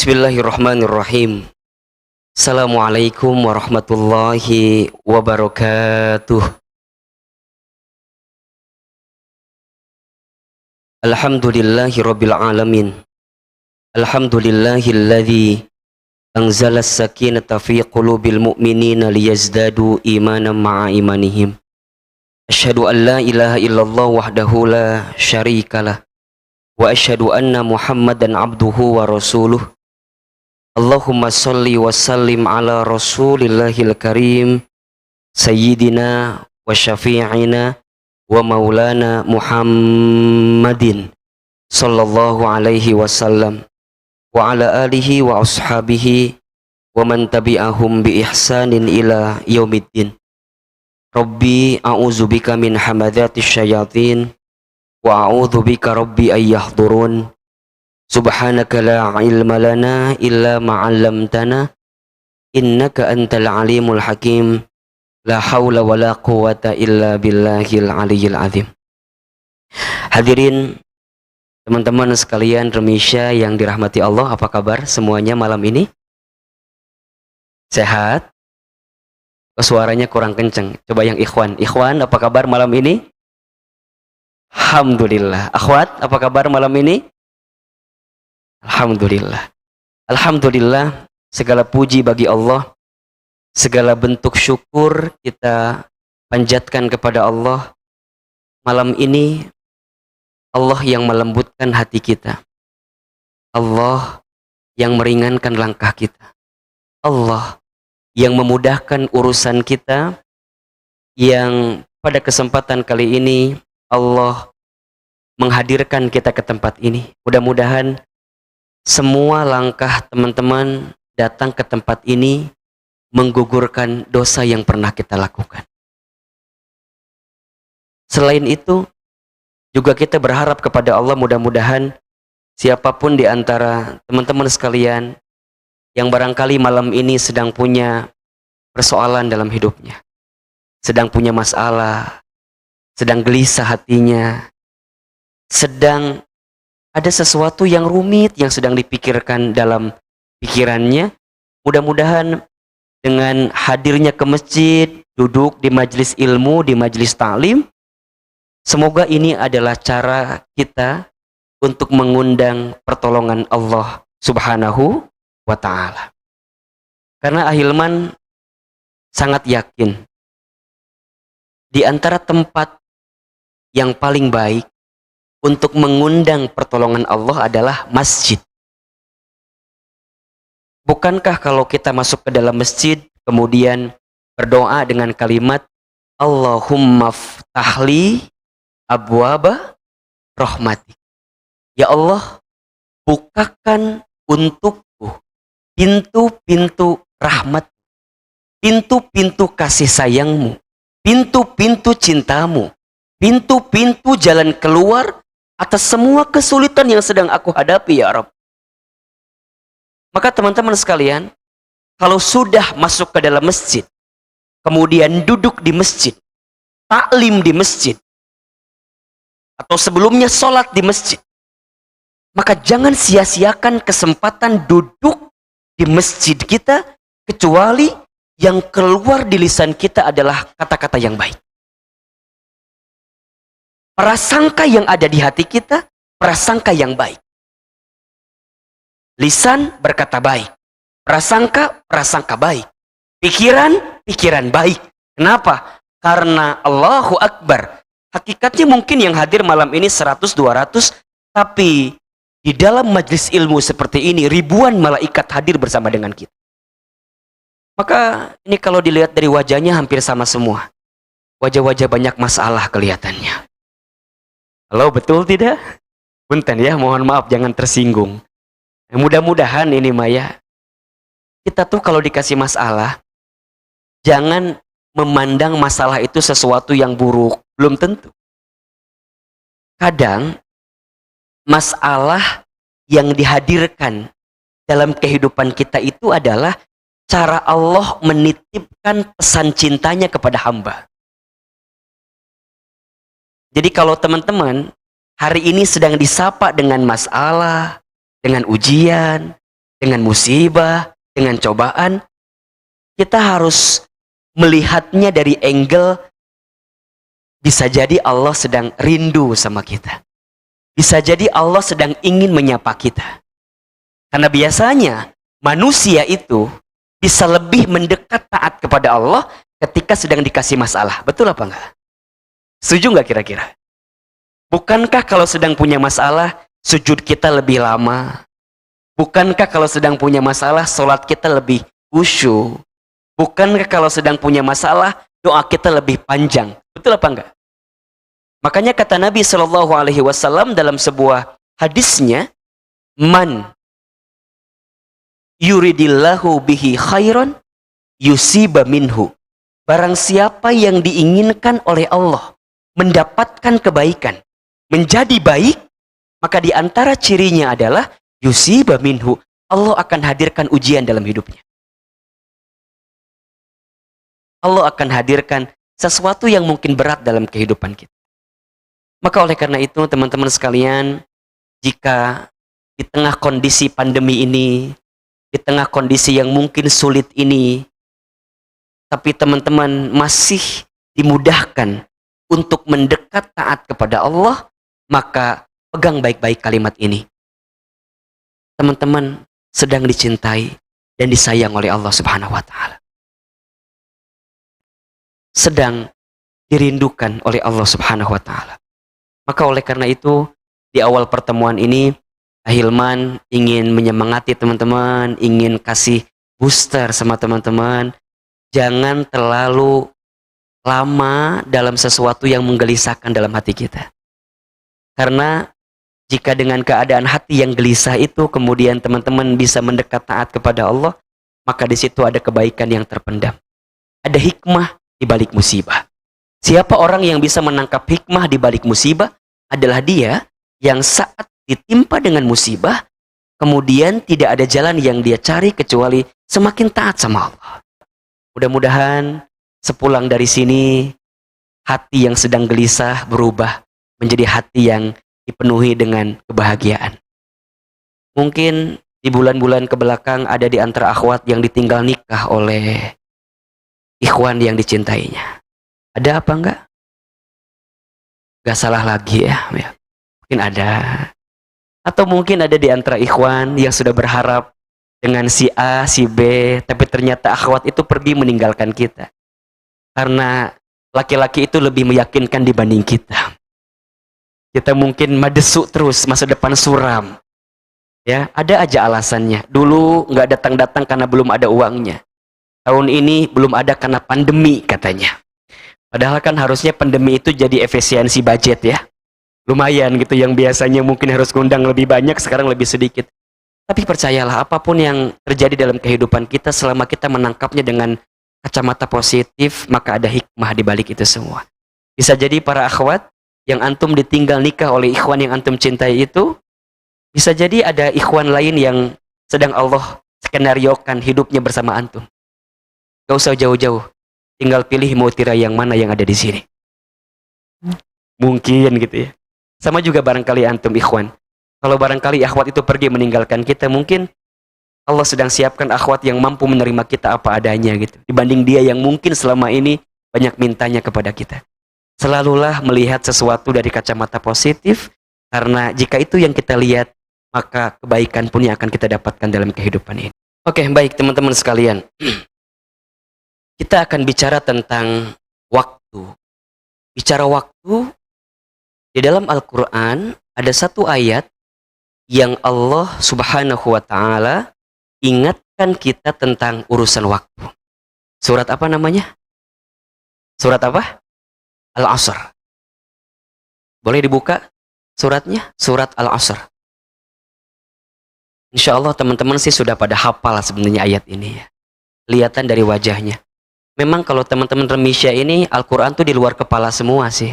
Bismillahirrahmanirrahim. Assalamualaikum warahmatullahi wabarakatuh. Alhamdulillahi rabbil alamin. Alhamdulillahilladzi anzala as-sakinata fi qulubil mu'minina liyazdadu imanan ma'a imanihim. Asyhadu an la ilaha illallah wahdahu la syarikalah wa asyhadu anna Muhammadan abduhu wa rasuluh. Allahumma salli wa sallim ala rasulillahil karim sayyidina wa syafi'ina wa maulana Muhammadin sallallahu alaihi wasallam wa ala alihi wa ashabihi wa man tabi'ahum bi ihsanin ila yaumiddin. Rabbi a'udzubika min hamadzatis syayatin wa a'udzubika rabbi ay yahdurun. Subhanaka la ilma lana illa ma 'allamtana innaka antal alimul hakim. La haula wala quwata illa billahil aliyyil azim. Hadirin teman-teman sekalian remisya yang dirahmati Allah, apa kabar semuanya malam ini? Sehat? Oh, suaranya kurang kenceng. Coba yang ikhwan. Ikhwan, apa kabar malam ini? Alhamdulillah. Akhwat, apa kabar malam ini? Alhamdulillah. Alhamdulillah, segala puji bagi Allah. Segala bentuk syukur kita panjatkan kepada Allah. Malam ini Allah yang melembutkan hati kita. Allah yang meringankan langkah kita. Allah yang memudahkan urusan kita. Yang pada kesempatan kali ini Allah menghadirkan kita ke tempat ini. Mudah-mudahan semua langkah teman-teman datang ke tempat ini menggugurkan dosa yang pernah kita lakukan. Selain itu, juga kita berharap kepada Allah, mudah-mudahan siapapun di antara teman-teman sekalian yang barangkali malam ini sedang punya persoalan dalam hidupnya, sedang punya masalah, sedang gelisah hatinya, sedang ada sesuatu yang rumit yang sedang dipikirkan dalam pikirannya, mudah-mudahan dengan hadirnya ke masjid, duduk di majelis ilmu, di majelis ta'lim, semoga ini adalah cara kita untuk mengundang pertolongan Allah Subhanahu wa ta'ala. Karena Ahilman sangat yakin di antara tempat yang paling baik untuk mengundang pertolongan Allah adalah masjid. Bukankah kalau kita masuk ke dalam masjid kemudian berdoa dengan kalimat Allahumma ftahli abwaba rahmatik. Ya Allah, bukakan untukku pintu-pintu rahmat, pintu-pintu kasih sayangmu, pintu-pintu cintamu, pintu-pintu jalan keluar atas semua kesulitan yang sedang aku hadapi, ya Rabb. Maka teman-teman sekalian, kalau sudah masuk ke dalam masjid, kemudian duduk di masjid, taklim di masjid, atau sebelumnya sholat di masjid, maka jangan sia-siakan kesempatan duduk di masjid kita, kecuali yang keluar di lisan kita adalah kata-kata yang baik. Prasangka yang ada di hati kita, prasangka yang baik. Lisan berkata baik, prasangka, prasangka baik. Pikiran, pikiran baik. Kenapa? Karena Allahu Akbar. Hakikatnya mungkin yang hadir malam ini 100, 200, tapi di dalam majelis ilmu seperti ini, ribuan malaikat hadir bersama dengan kita. Maka ini kalau dilihat dari wajahnya hampir sama semua. Wajah-wajah banyak masalah kelihatannya. Halo, betul tidak? Punten ya, mohon maaf jangan tersinggung. Mudah-mudahan ini Maya, kita tuh kalau dikasih masalah, jangan memandang masalah itu sesuatu yang buruk. Belum tentu. Kadang, masalah yang dihadirkan dalam kehidupan kita itu adalah cara Allah menitipkan pesan cintanya kepada hamba. Jadi kalau teman-teman hari ini sedang disapa dengan masalah, dengan ujian, dengan musibah, dengan cobaan, kita harus melihatnya dari angle bisa jadi Allah sedang rindu sama kita. Bisa jadi Allah sedang ingin menyapa kita. Karena biasanya manusia itu bisa lebih mendekat taat kepada Allah ketika sedang dikasih masalah. Betul apa enggak? Setuju enggak kira-kira? Bukankah kalau sedang punya masalah, sujud kita lebih lama? Bukankah kalau sedang punya masalah, sholat kita lebih khusyuk? Bukankah kalau sedang punya masalah, doa kita lebih panjang? Betul apa enggak? Makanya kata Nabi SAW dalam sebuah hadisnya, Man yuridillahu bihi khairan yusiba minhu. Barang siapa yang diinginkan oleh Allah mendapatkan kebaikan, menjadi baik, maka di antara cirinya adalah yusiba minhu. Allah akan hadirkan ujian dalam hidupnya. Allah akan hadirkan sesuatu yang mungkin berat dalam kehidupan kita. Maka oleh karena itu teman-teman sekalian, jika di tengah kondisi pandemi ini, di tengah kondisi yang mungkin sulit ini, tapi teman-teman masih dimudahkan untuk mendekat taat kepada Allah, maka pegang baik-baik kalimat ini. Teman-teman sedang dicintai dan disayang oleh Allah Subhanahu wa taala. Sedang dirindukan oleh Allah Subhanahu wa taala. Maka oleh karena itu, di awal pertemuan ini, Hilman ingin menyemangati teman-teman, ingin kasih booster sama teman-teman. Jangan terlalu lama dalam sesuatu yang menggelisahkan dalam hati kita. Karena jika dengan keadaan hati yang gelisah itu, kemudian teman-teman bisa mendekat taat kepada Allah, maka di situ ada kebaikan yang terpendam. Ada hikmah di balik musibah. Siapa orang yang bisa menangkap hikmah di balik musibah? Adalah dia yang saat ditimpa dengan musibah, kemudian tidak ada jalan yang dia cari kecuali semakin taat sama Allah. Mudah-mudahan sepulang dari sini, hati yang sedang gelisah berubah menjadi hati yang dipenuhi dengan kebahagiaan. Mungkin di bulan-bulan kebelakang ada di antara akhwat yang ditinggal nikah oleh ikhwan yang dicintainya. Ada apa enggak? Gak salah lagi ya. Mungkin ada. Atau mungkin ada di antara ikhwan yang sudah berharap dengan si A, si B, tapi ternyata akhwat itu pergi meninggalkan kita. Karena laki-laki itu lebih meyakinkan dibanding kita. Kita mungkin madesu terus, masa depan suram. Ya, ada aja alasannya. Dulu nggak datang-datang karena belum ada uangnya. Tahun ini belum ada karena pandemi katanya. Padahal kan harusnya pandemi itu jadi efisiensi budget ya. Lumayan gitu, yang biasanya mungkin harus ngundang lebih banyak, sekarang lebih sedikit. Tapi percayalah, apapun yang terjadi dalam kehidupan kita, selama kita menangkapnya dengan kacamata positif, maka ada hikmah di balik itu semua. Bisa jadi para akhwat yang antum ditinggal nikah oleh ikhwan yang antum cintai itu, bisa jadi ada ikhwan lain yang sedang Allah skenariokan hidupnya bersama antum. Gak usah jauh-jauh. Tinggal pilih mau tirai yang mana yang ada di sini. Mungkin gitu ya. Sama juga barangkali antum ikhwan. Kalau barangkali akhwat itu pergi meninggalkan kita, mungkin Allah sedang siapkan akhwat yang mampu menerima kita apa adanya gitu. Dibanding dia yang mungkin selama ini banyak mintanya kepada kita. Selalulah melihat sesuatu dari kacamata positif, karena jika itu yang kita lihat, maka kebaikan pun yang akan kita dapatkan dalam kehidupan ini. Oke, baik teman-teman sekalian. Kita akan bicara tentang waktu. Bicara waktu, di dalam Al-Quran ada satu ayat yang Allah Subhanahu wa ta'ala ingatkan kita tentang urusan waktu. Surat apa namanya? Surat apa? Al-Asr. Boleh dibuka suratnya? Surat Al-Asr. Insya Allah teman-teman sih sudah pada hafal sebenarnya ayat ini ya. Kelihatan dari wajahnya. Memang kalau teman-teman remisya ini, Al-Quran tuh di luar kepala semua sih.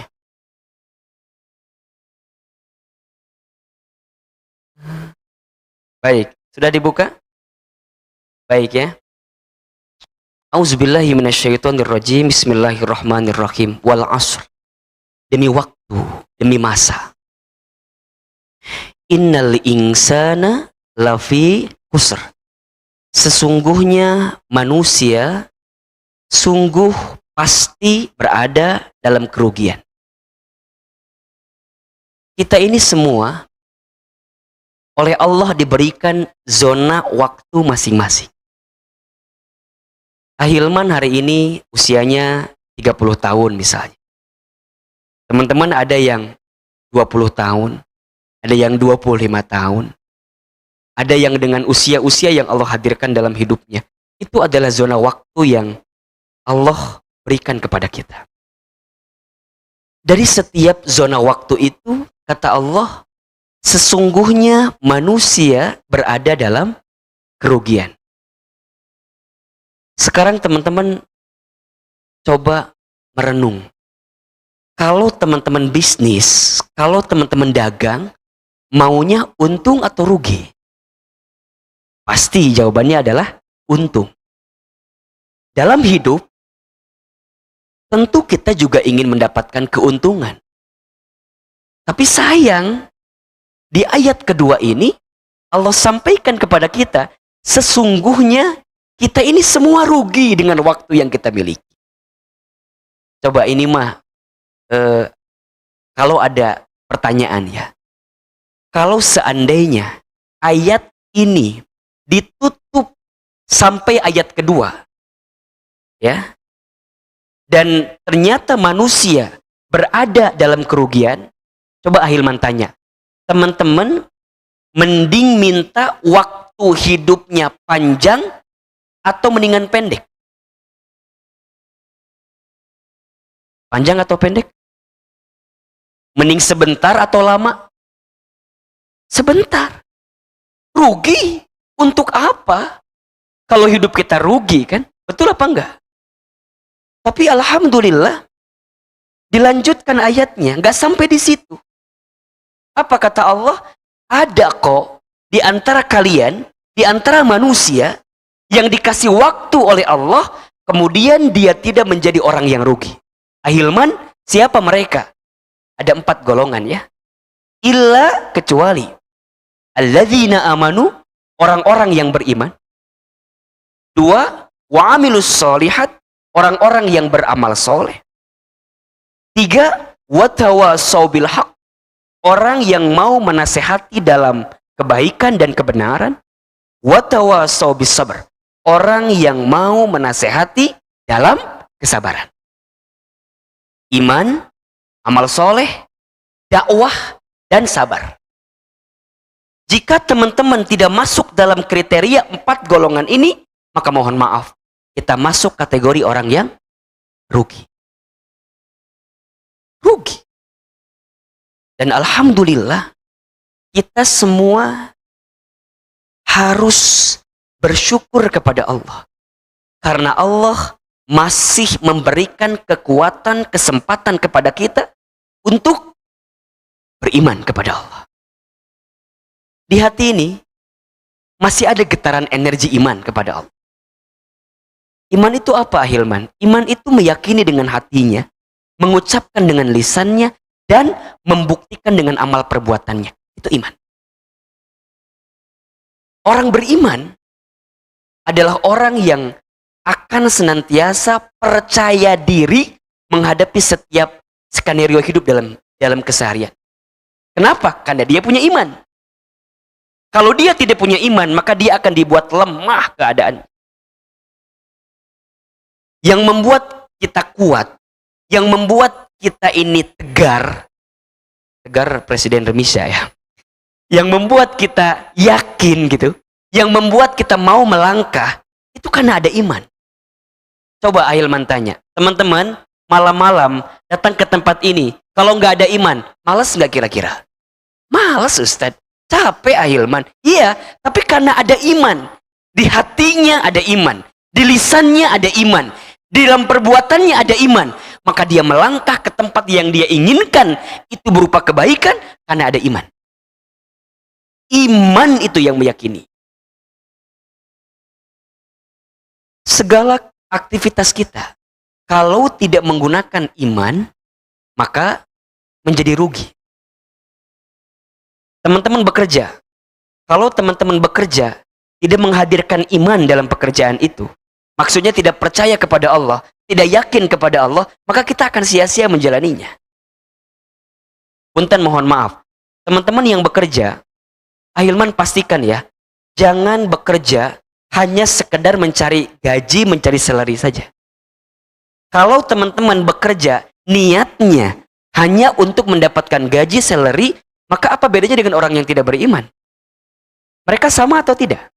Baik, sudah dibuka? Baik ya. Auzubillahi minasyaitonirrajim. Bismillahirrahmanirrahim. Wal asr. Demi waktu, demi masa. Innal insana lafi khusr. Sesungguhnya manusia sungguh pasti berada dalam kerugian. Kita ini semua oleh Allah diberikan zona waktu masing-masing. Ahilman hari ini usianya 30 tahun misalnya. Teman-teman ada yang 20 tahun, ada yang 25 tahun, ada yang dengan usia-usia yang Allah hadirkan dalam hidupnya. Itu adalah zona waktu yang Allah berikan kepada kita. Dari setiap zona waktu itu, kata Allah, sesungguhnya manusia berada dalam kerugian. Sekarang teman-teman coba merenung. Kalau teman-teman bisnis, kalau teman-teman dagang, maunya untung atau rugi? Pasti jawabannya adalah untung. Dalam hidup, tentu kita juga ingin mendapatkan keuntungan. Tapi sayang, di ayat kedua ini, Allah sampaikan kepada kita, sesungguhnya kita ini semua rugi dengan waktu yang kita miliki. Coba ini mah, kalau ada pertanyaan ya, kalau seandainya ayat ini ditutup sampai ayat kedua, ya, dan ternyata manusia berada dalam kerugian, coba Ahilman tanya, teman-teman mending minta waktu hidupnya panjang atau mendingan pendek? Panjang atau pendek? Mending sebentar atau lama? Sebentar. Rugi. Untuk apa? Kalau hidup kita rugi kan? Betul apa enggak? Tapi alhamdulillah dilanjutkan ayatnya, enggak sampai di situ. Apa kata Allah? Ada kok di antara kalian, di antara manusia yang dikasih waktu oleh Allah, kemudian dia tidak menjadi orang yang rugi. Ahilman, siapa mereka? Ada 4 golongan ya. Illa, kecuali alladzina amanu, orang-orang yang beriman. 2, wa amilus solihat, orang-orang yang beramal soleh. 3, wa tawassaw bil haq, orang yang mau menasehati dalam kebaikan dan kebenaran. Wa tawassaw bis sabr, orang yang mau menasehati dalam kesabaran. Iman, amal soleh, dakwah, dan sabar. Jika teman-teman tidak masuk dalam kriteria 4 golongan ini, maka mohon maaf, kita masuk kategori orang yang rugi. Rugi. Dan alhamdulillah, kita semua harus bersyukur kepada Allah. Karena Allah masih memberikan kekuatan, kesempatan kepada kita untuk beriman kepada Allah. Di hati ini masih ada getaran energi iman kepada Allah. Iman itu apa, Ahilman? Iman itu meyakini dengan hatinya, mengucapkan dengan lisannya, dan membuktikan dengan amal perbuatannya. Itu iman. Orang beriman adalah orang yang akan senantiasa percaya diri menghadapi setiap skenario hidup dalam keseharian. Kenapa? Karena dia punya iman. Kalau dia tidak punya iman, maka dia akan dibuat lemah keadaan. Yang membuat kita kuat, yang membuat kita ini tegar Presiden Remisa ya, yang membuat kita yakin gitu, yang membuat kita mau melangkah, itu karena ada iman. Coba Ahilman tanya, teman-teman malam-malam datang ke tempat ini, kalau nggak ada iman, malas nggak kira-kira? Malas Ustadz, capek Ahilman. Iya, tapi karena ada iman. Di hatinya ada iman, di lisannya ada iman, di dalam perbuatannya ada iman. Maka dia melangkah ke tempat yang dia inginkan, itu berupa kebaikan karena ada iman. Iman itu yang meyakini. Segala aktivitas kita, kalau tidak menggunakan iman, maka menjadi rugi. Teman-teman bekerja. Kalau teman-teman bekerja tidak menghadirkan iman dalam pekerjaan itu, maksudnya tidak percaya kepada Allah, tidak yakin kepada Allah, maka kita akan sia-sia menjalaninya. Punten mohon maaf, teman-teman yang bekerja, ahilman pastikan ya, jangan bekerja hanya sekedar mencari gaji, mencari salary saja. Kalau teman-teman bekerja, niatnya hanya untuk mendapatkan gaji, salary, maka apa bedanya dengan orang yang tidak beriman? Mereka sama atau tidak?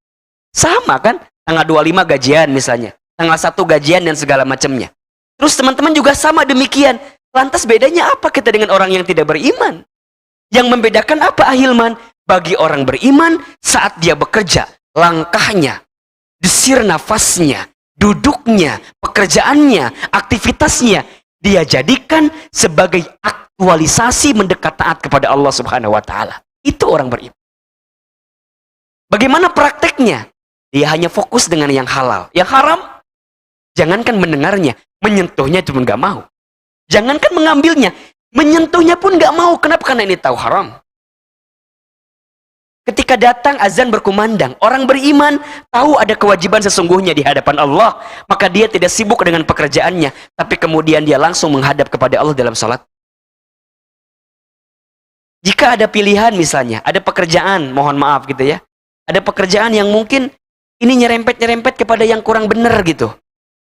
Sama kan? Tanggal 25 gajian misalnya, tanggal 1 gajian dan segala macamnya. Terus teman-teman juga sama demikian. Lantas bedanya apa kita dengan orang yang tidak beriman? Yang membedakan apa ahilman? Bagi orang beriman, saat dia bekerja, langkahnya, desir nafasnya, duduknya, pekerjaannya, aktivitasnya, dia jadikan sebagai aktualisasi mendekat taat kepada Allah Subhanahu wa Ta'ala. Itu orang beriman. Bagaimana prakteknya? Dia hanya fokus dengan yang halal. Yang haram, jangankan mendengarnya, menyentuhnya cuma nggak mau. Jangankan mengambilnya, menyentuhnya pun nggak mau. Kenapa? Karena ini tahu haram. Ketika datang azan berkumandang, orang beriman tahu ada kewajiban sesungguhnya di hadapan Allah, maka dia tidak sibuk dengan pekerjaannya, tapi kemudian dia langsung menghadap kepada Allah dalam salat. Jika ada pilihan misalnya, ada pekerjaan, mohon maaf gitu ya, ada pekerjaan yang mungkin ini nyerempet-nyerempet kepada yang kurang benar gitu,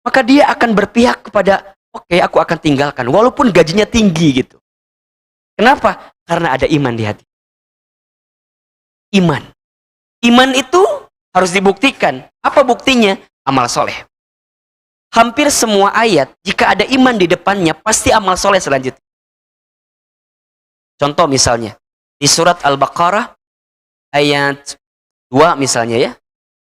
maka dia akan berpihak kepada, oke, aku akan tinggalkan, walaupun gajinya tinggi gitu. Kenapa? Karena ada iman di hati. Iman. Iman itu harus dibuktikan. Apa buktinya? Amal soleh. Hampir semua ayat, jika ada iman di depannya, pasti amal soleh selanjutnya. Contoh misalnya, di surat Al-Baqarah, ayat 2 misalnya ya,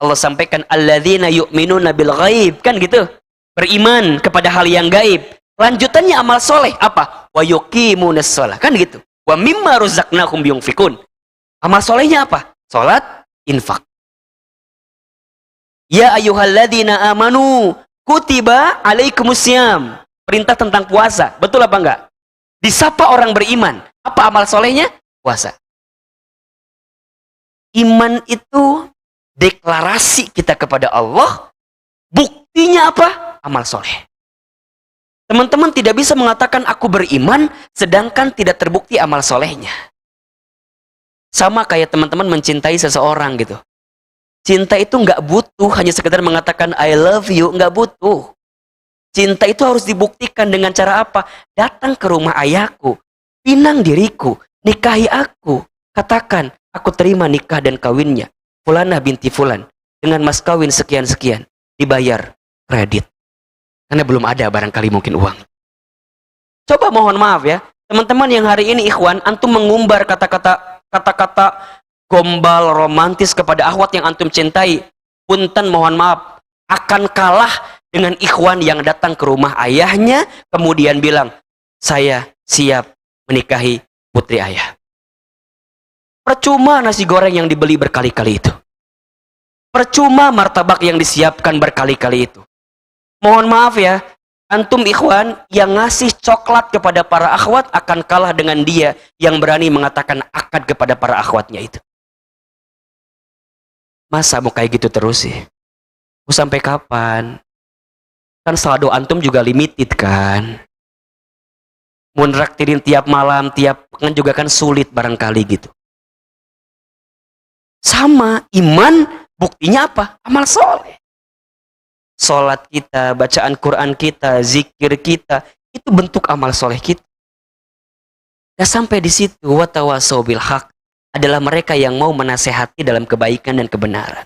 Allah sampaikan, alladzina yu'minuna bil ghaib, kan gitu. Beriman kepada hal yang gaib. Lanjutannya amal soleh, apa? Wa yuqimunas shalah, kan gitu. Wa mimma razaqnahum yunfikun. Amal solehnya apa? Salat, infak. Ya ayyuhalladzina amanu kutiba alaikumusiyam. Perintah tentang puasa. Betul apa enggak? Disapa orang beriman. Apa amal solehnya? Puasa. Iman itu deklarasi kita kepada Allah. Buktinya apa? Amal soleh. Teman-teman tidak bisa mengatakan aku beriman sedangkan tidak terbukti amal solehnya. Sama kayak teman-teman mencintai seseorang gitu. Cinta itu nggak butuh hanya sekedar mengatakan I love you, nggak butuh. Cinta itu harus dibuktikan dengan cara apa? Datang ke rumah ayahku, pinang diriku, nikahi aku. Katakan, aku terima nikah dan kawinnya. Fulanah binti Fulan, dengan mas kawin sekian-sekian, dibayar kredit. Karena belum ada barangkali mungkin uang. Coba mohon maaf ya, teman-teman yang hari ini ikhwan, antum mengumbar kata-kata gombal romantis kepada akhwat yang antum cintai, punten mohon maaf, akan kalah dengan ikhwan yang datang ke rumah ayahnya kemudian bilang, saya siap menikahi putri ayah. Percuma nasi goreng yang dibeli berkali-kali itu. Percuma martabak yang disiapkan berkali-kali itu. Mohon maaf ya, antum ikhwan yang ngasih coklat kepada para akhwat akan kalah dengan dia yang berani mengatakan akad kepada para akhwatnya itu. Masa mau kayak gitu terus sih? Mau sampai kapan? Kan saldo antum juga limited kan? Mau nraktirin tiap malam, tiap pekan juga kan sulit barangkali gitu. Sama, iman buktinya apa? Amal soleh. Salat kita, bacaan Quran kita, zikir kita, itu bentuk amal soleh kita. Nah sampai di situ, watawasau bil haq adalah mereka yang mau menasehati dalam kebaikan dan kebenaran.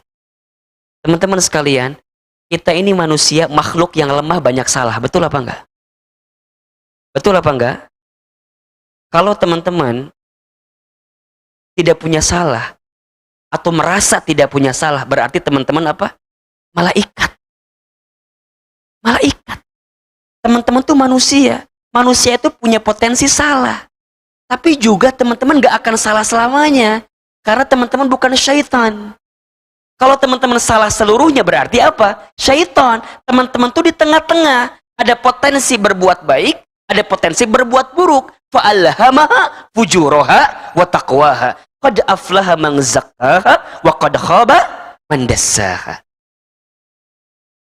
Teman-teman sekalian, kita ini manusia, makhluk yang lemah banyak salah. Betul apa enggak? Betul apa enggak? Kalau teman-teman tidak punya salah, atau merasa tidak punya salah, berarti teman-teman apa? Malaikat. Malaikat. Teman-teman tuh manusia. Manusia itu punya potensi salah. Tapi juga teman-teman gak akan salah selamanya. Karena teman-teman bukan syaitan. Kalau teman-teman salah seluruhnya berarti apa? Syaitan. Teman-teman tuh di tengah-tengah. Ada potensi berbuat baik, ada potensi berbuat buruk. Fa'allahamaha fujuraha wa taqwaha. Qad aflaha man zakkaha wa qad khaba man dassaha.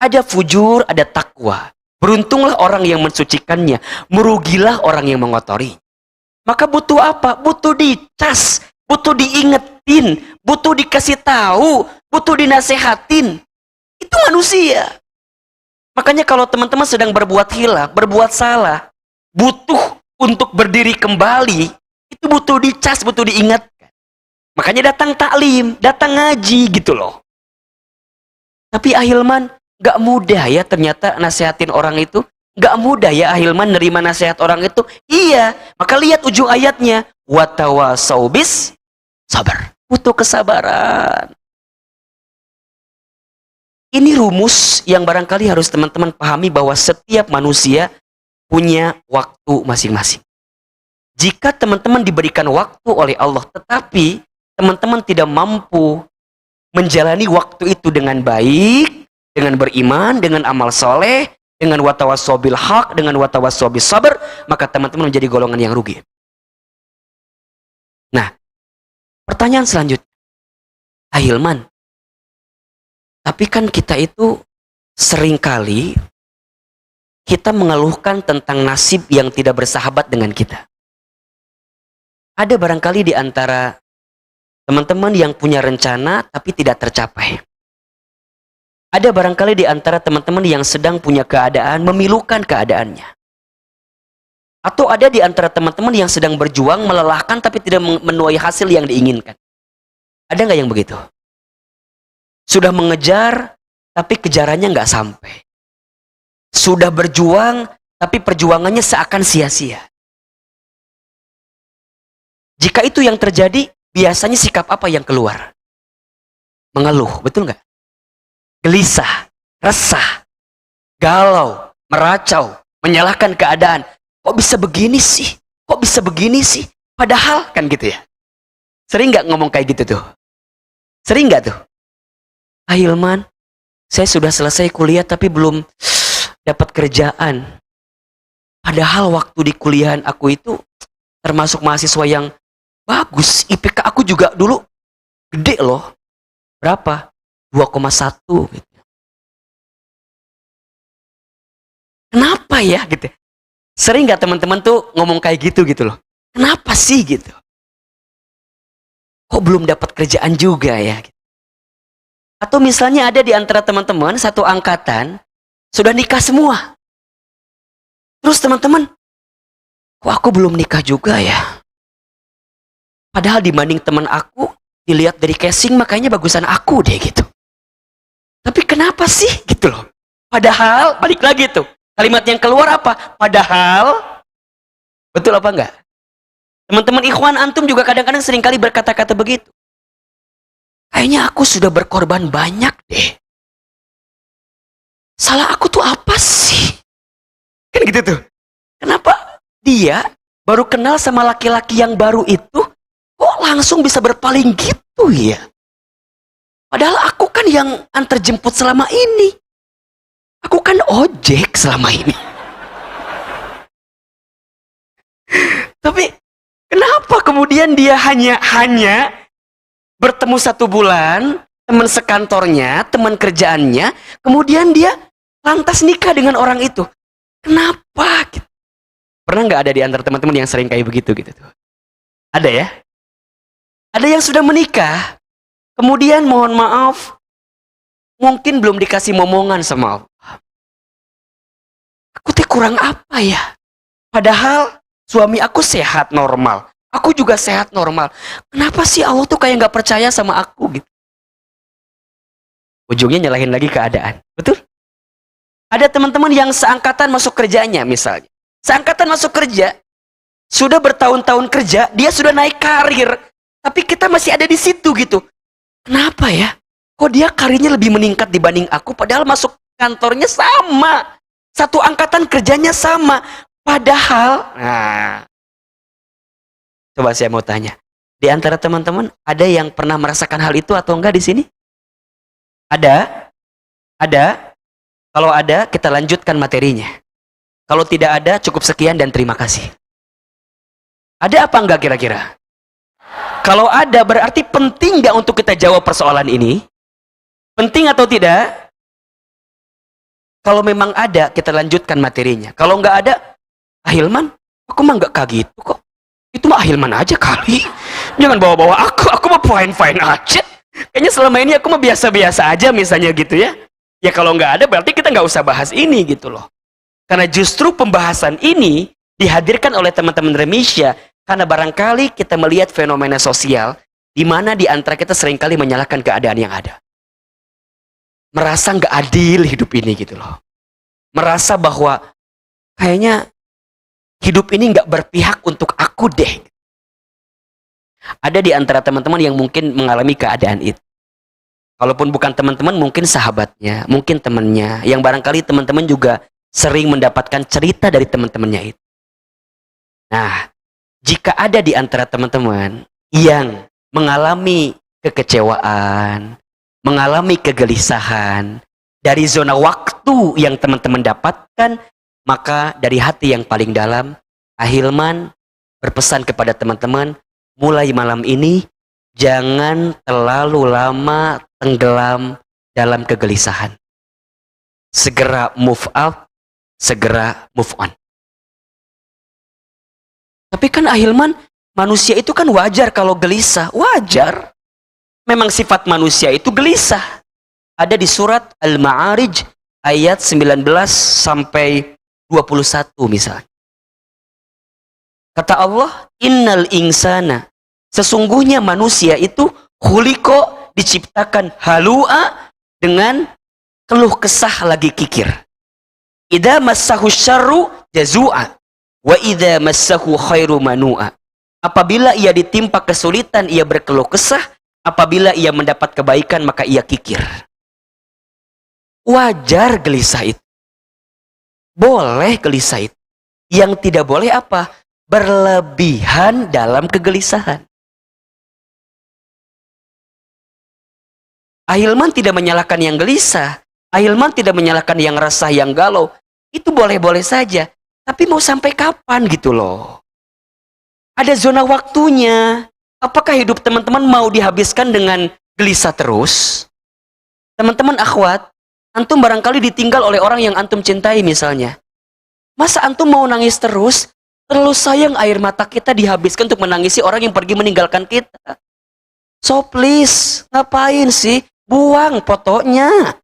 Ada fujur, ada takwa. Beruntunglah orang yang mensucikannya, merugilah orang yang mengotori. Maka butuh apa? Butuh dicas, butuh diingetin, butuh dikasih tahu, butuh dinasehatin. Itu manusia. Makanya kalau teman-teman sedang berbuat hilaf, berbuat salah, butuh untuk berdiri kembali, itu butuh dicas, butuh diingatkan. Makanya datang taklim, datang ngaji gitu loh. Tapi Ahilman, gak mudah ya ternyata nasehatin orang itu. Gak mudah ya Ahilman nerima nasihat orang itu. Iya, maka lihat ujung ayatnya. Watawasau bis sabar. Butuh kesabaran. Ini rumus yang barangkali harus teman-teman pahami bahwa setiap manusia punya waktu masing-masing. Jika teman-teman diberikan waktu oleh Allah, tetapi teman-teman tidak mampu menjalani waktu itu dengan baik, dengan beriman, dengan amal soleh, dengan watawasau bil haq, dengan watawasau bis sabar, maka teman-teman menjadi golongan yang rugi. Nah, pertanyaan selanjutnya, Ahilman, tapi kan kita itu seringkali kita mengeluhkan tentang nasib yang tidak bersahabat dengan kita. Ada barangkali di antara teman-teman yang punya rencana tapi tidak tercapai. Ada barangkali di antara teman-teman yang sedang punya keadaan, memilukan keadaannya. Atau ada di antara teman-teman yang sedang berjuang, melelahkan tapi tidak menuai hasil yang diinginkan. Ada nggak yang begitu? Sudah mengejar, tapi kejarannya nggak sampai. Sudah berjuang, tapi perjuangannya seakan sia-sia. Jika itu yang terjadi, biasanya sikap apa yang keluar? Mengeluh, betul nggak? Gelisah, resah, galau, meracau, menyalahkan keadaan. Kok bisa begini sih? Kok bisa begini sih? Padahal, kan gitu ya. Sering nggak ngomong kayak gitu tuh? Sering nggak tuh? Ahilman, saya sudah selesai kuliah tapi belum dapat kerjaan. Padahal waktu di kuliahan aku itu termasuk mahasiswa yang bagus. IPK aku juga dulu gede loh. Berapa? 2,1 gitu. Kenapa ya gitu? Sering nggak teman-teman tuh ngomong kayak gitu loh? Kenapa sih gitu? Kok belum dapat kerjaan juga ya? Atau misalnya ada di antara teman-teman satu angkatan sudah nikah semua. Terus teman-teman, kok aku belum nikah juga ya? Padahal dibanding teman aku, dilihat dari casing makanya bagusan aku deh gitu. Tapi kenapa sih gitu loh? Padahal, balik lagi tuh. Kalimat yang keluar apa? Padahal, betul apa enggak? Teman-teman ikhwan antum juga kadang-kadang seringkali berkata-kata begitu. Kayaknya aku sudah berkorban banyak deh. Salah aku tuh apa sih? Kan gitu tuh. Kenapa dia baru kenal sama laki-laki yang baru itu, kok langsung bisa berpaling gitu ya? Padahal aku kan yang antar jemput selama ini. Aku kan ojek selama ini. Tapi kenapa kemudian dia hanya bertemu 1 bulan, teman sekantornya, teman kerjaannya, kemudian dia lantas nikah dengan orang itu. Kenapa? Pernah nggak ada di antara teman-teman yang sering kayak begitu gitu tuh? Ada ya? Ada yang sudah menikah, kemudian mohon maaf, mungkin belum dikasih momongan sama Allah. Aku teh kurang apa ya? Padahal suami aku sehat normal. Aku juga sehat normal. Kenapa sih Allah tuh kayak nggak percaya sama aku gitu? Ujungnya nyalahin lagi keadaan. Betul? Ada teman-teman yang seangkatan masuk kerjanya misalnya. Seangkatan masuk kerja. Sudah bertahun-tahun kerja, dia sudah naik karir. Tapi kita masih ada di situ gitu. Kenapa ya? Kok dia karirnya lebih meningkat dibanding aku padahal masuk kantornya sama. Satu angkatan kerjanya sama. Padahal, nah, coba saya mau tanya, di antara teman-teman ada yang pernah merasakan hal itu atau enggak di sini? Ada? Ada? Kalau ada, kita lanjutkan materinya. Kalau tidak ada, cukup sekian dan terima kasih. Ada apa enggak kira-kira? Kalau ada, berarti penting enggak untuk kita jawab persoalan ini? Penting atau tidak? Kalau memang ada, kita lanjutkan materinya. Kalau nggak ada, Ahilman, aku mah nggak kayak gitu kok. Itu mah Ahilman aja kali. Jangan bawa-bawa aku mah fine-fine aja. Kayaknya selama ini aku mah biasa-biasa aja misalnya gitu ya. Ya kalau nggak ada berarti kita nggak usah bahas ini gitu loh. Karena justru pembahasan ini dihadirkan oleh teman-teman Remisya karena barangkali kita melihat fenomena sosial di mana di antara kita seringkali menyalahkan keadaan yang ada. Merasa nggak adil hidup ini gitu loh. Merasa bahwa kayaknya hidup ini nggak berpihak untuk aku deh. Ada di antara teman-teman yang mungkin mengalami keadaan itu. Kalaupun bukan teman-teman, mungkin sahabatnya, mungkin temannya, yang barangkali teman-teman juga sering mendapatkan cerita dari teman-temannya itu. Nah, jika ada di antara teman-teman yang mengalami kekecewaan, mengalami kegelisahan dari zona waktu yang teman-teman dapatkan, maka dari hati yang paling dalam, Ahilman berpesan kepada teman-teman, mulai malam ini jangan terlalu lama tenggelam dalam kegelisahan. Segera move up, segera move on. Tapi kan Ahilman, manusia itu kan wajar kalau gelisah. Wajar. Memang sifat manusia itu gelisah. Ada di surat Al-Ma'arij ayat 19 sampai 21 misalnya. Kata Allah, innal insana, sesungguhnya manusia itu khuliqo, diciptakan halu'a, dengan keluh kesah lagi kikir. Idza massahu syarru jazu'a wa idza massahu khairu manu'a. Apabila ia ditimpa kesulitan ia berkeluh kesah, apabila ia mendapat kebaikan maka ia kikir. Wajar gelisah itu. Boleh gelisah itu. Yang tidak boleh apa? Berlebihan dalam kegelisahan. Ahilman tidak menyalahkan yang gelisah. Ahilman tidak menyalahkan yang resah, yang galau. Itu boleh-boleh saja. Tapi mau sampai kapan gitu loh. Ada zona waktunya. Apakah hidup teman-teman mau dihabiskan dengan gelisah terus? Teman-teman akhwat, antum barangkali ditinggal oleh orang yang antum cintai misalnya. Masa antum mau nangis terus? Terlalu sayang air mata kita dihabiskan untuk menangisi orang yang pergi meninggalkan kita. So please, ngapain sih? Buang fotonya.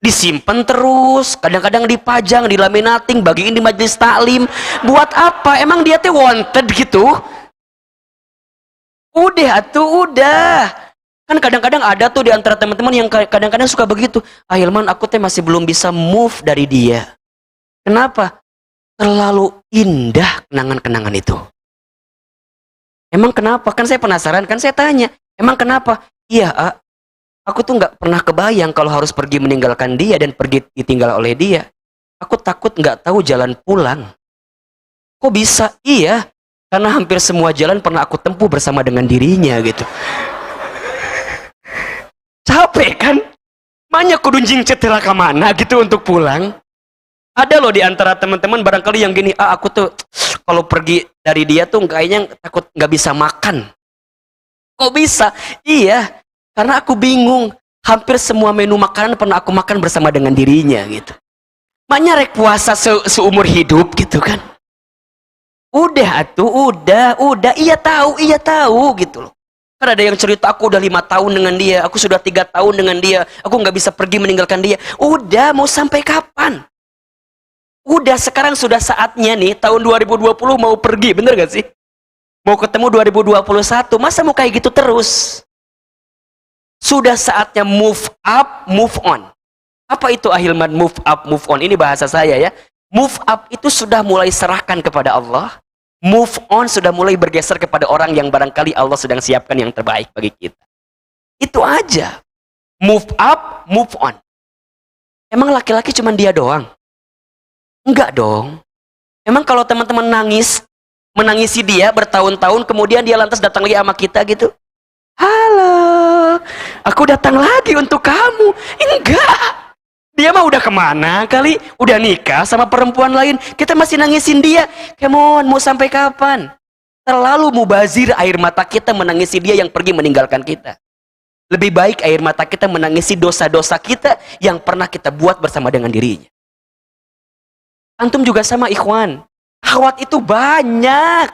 Disimpan terus, kadang-kadang dipajang, dilaminating, bagiin di majelis taklim. Buat apa? Emang dia teh wanted gitu? Udah atuh, udah. Kan kadang-kadang ada tuh di antara teman-teman yang kadang-kadang suka begitu. Ahilman, aku teh masih belum bisa move dari dia. Kenapa? Terlalu indah kenangan-kenangan itu. Emang kenapa? Kan saya penasaran, kan saya tanya. Emang kenapa? Iya, aku tuh nggak pernah kebayang kalau harus pergi meninggalkan dia dan pergi ditinggal oleh dia. Aku takut nggak tahu jalan pulang. Kok bisa? Iya, karena hampir semua jalan pernah aku tempuh bersama dengan dirinya gitu. Capek kan? Banyak kudunjing cetela ke mana gitu untuk pulang. Ada loh di antara teman-teman barangkali yang gini, aku tuh kalau pergi dari dia tuh kayaknya takut nggak bisa makan. Kok bisa? Iya, karena aku bingung. Hampir semua menu makanan pernah aku makan bersama dengan dirinya gitu. Makanya rek puasa seumur hidup gitu kan. Udah atuh, udah, iya tahu gitu loh. Kan ada yang cerita aku udah 5 tahun dengan dia, aku sudah 3 tahun dengan dia, aku nggak bisa pergi meninggalkan dia. Udah, mau sampai kapan? Udah, sekarang sudah saatnya nih, tahun 2020 mau pergi, bener gak sih? Mau ketemu 2021, masa mau kayak gitu terus? Sudah saatnya move up, move on. Apa itu Ahilman move up, move on? Ini bahasa saya ya. Move up itu sudah mulai serahkan kepada Allah. Move on sudah mulai bergeser kepada orang yang barangkali Allah sedang siapkan yang terbaik bagi kita. Itu aja. Move up, move on. Emang laki-laki cuma dia doang? Enggak dong. Emang kalau teman-teman menangisi dia bertahun-tahun, kemudian dia lantas datang lagi sama kita gitu. Halo, aku datang lagi untuk kamu. Enggak. Dia mah udah kemana kali? Udah nikah sama perempuan lain. Kita masih nangisin dia. Come on, mau sampai kapan? Terlalu mubazir air mata kita menangisi dia yang pergi meninggalkan kita. Lebih baik air mata kita menangisi dosa-dosa kita yang pernah kita buat bersama dengan dirinya. Antum juga sama ikhwan. Akhwat itu banyak.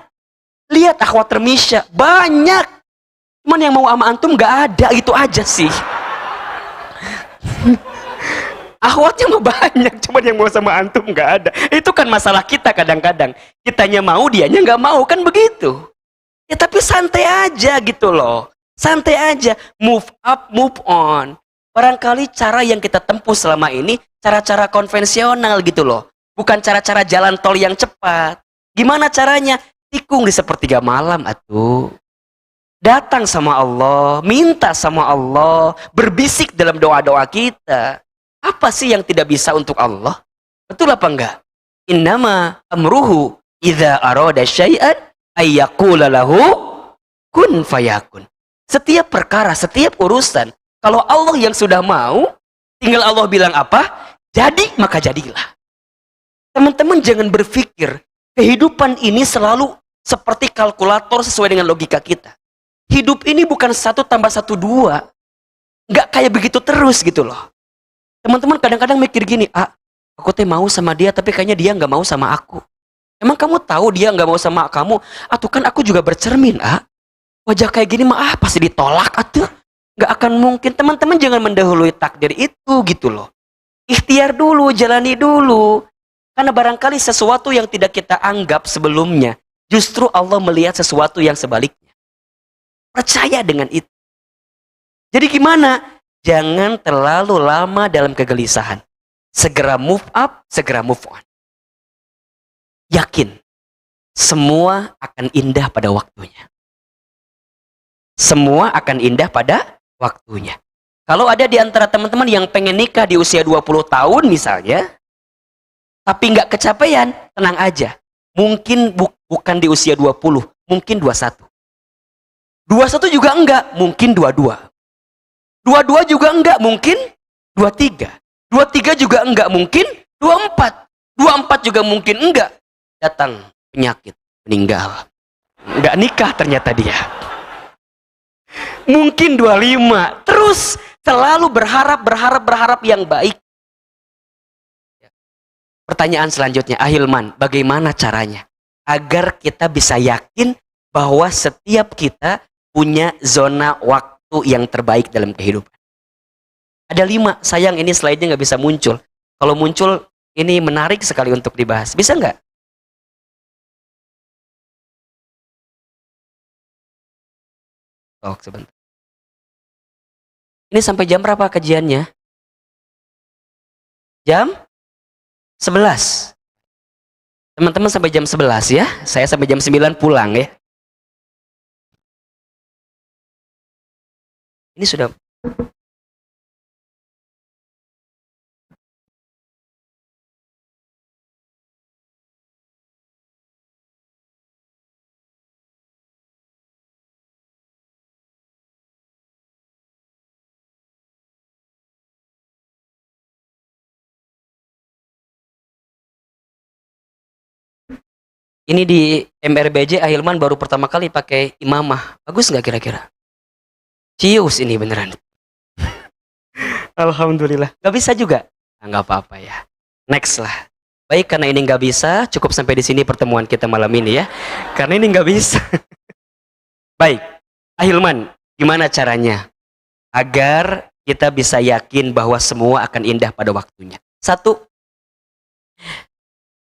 Lihat akhwat termisya, banyak. Cuman yang mau sama antum gak ada, itu aja sih. Akhwatnya mah banyak, cuman yang mau sama antum gak ada. Itu kan masalah kita kadang-kadang. Kitanya mau, dianya gak mau, kan begitu. Ya tapi santai aja gitu loh. Santai aja, move up, move on. Barangkali cara yang kita tempuh selama ini cara-cara konvensional gitu loh. Bukan cara-cara jalan tol yang cepat. Gimana caranya? Tikung di sepertiga malam atuh. Datang sama Allah, minta sama Allah, berbisik dalam doa-doa kita. Apa sih yang tidak bisa untuk Allah? Betul apa enggak? Innama amruhu idza arada syai'an ayyaqula lahu kun fayakun. Setiap perkara, setiap urusan, kalau Allah yang sudah mau, tinggal Allah bilang apa? Jadi, maka jadilah. Teman-teman jangan berpikir, kehidupan ini selalu seperti kalkulator sesuai dengan logika kita. Hidup ini bukan 1 tambah 1 2. Nggak kayak begitu terus gitu loh. Teman-teman kadang-kadang mikir gini, aku teh mau sama dia, tapi kayaknya dia nggak mau sama aku. Emang kamu tahu dia nggak mau sama kamu? Atau kan aku juga bercermin, wajah kayak gini mah pasti ditolak atuh. Nggak akan mungkin. Teman-teman jangan mendahului takdir itu gitu loh. Ikhtiar dulu, jalani dulu. Karena barangkali sesuatu yang tidak kita anggap sebelumnya, justru Allah melihat sesuatu yang sebaliknya. Percaya dengan itu. Jadi gimana? Jangan terlalu lama dalam kegelisahan. Segera move up, segera move on. Yakin, semua akan indah pada waktunya. Semua akan indah pada waktunya. Kalau ada di antara teman-teman yang pengen nikah di usia 20 tahun misalnya, tapi nggak kecapean, tenang aja. Mungkin bukan di usia 20, mungkin 21. 21 juga enggak, mungkin 22. 22 juga enggak, mungkin 23. 23 juga enggak, mungkin 24. 24 juga mungkin enggak. Datang penyakit, meninggal. Enggak nikah ternyata dia. Mungkin 25. Terus selalu berharap yang baik. Pertanyaan selanjutnya, Ahilman, bagaimana caranya agar kita bisa yakin bahwa setiap kita punya zona waktu yang terbaik dalam kehidupan? Ada 5, sayang ini slide-nya nggak bisa muncul. Kalau muncul, ini menarik sekali untuk dibahas. Bisa nggak? Sebentar. Ini sampai jam berapa kajiannya? Jam 11. Teman-teman sampai jam 11 ya. Saya sampai jam 9 pulang ya. Ini sudah. Ini di MRBJ Ahilman baru pertama kali pakai imamah. Bagus nggak kira-kira? Cius ini beneran. Alhamdulillah. Nggak bisa juga? Nggak apa-apa ya. Next lah. Baik, karena ini nggak bisa, cukup sampai di sini pertemuan kita malam ini ya. Karena ini nggak bisa. Baik, Ahilman, gimana caranya agar kita bisa yakin bahwa semua akan indah pada waktunya? 1,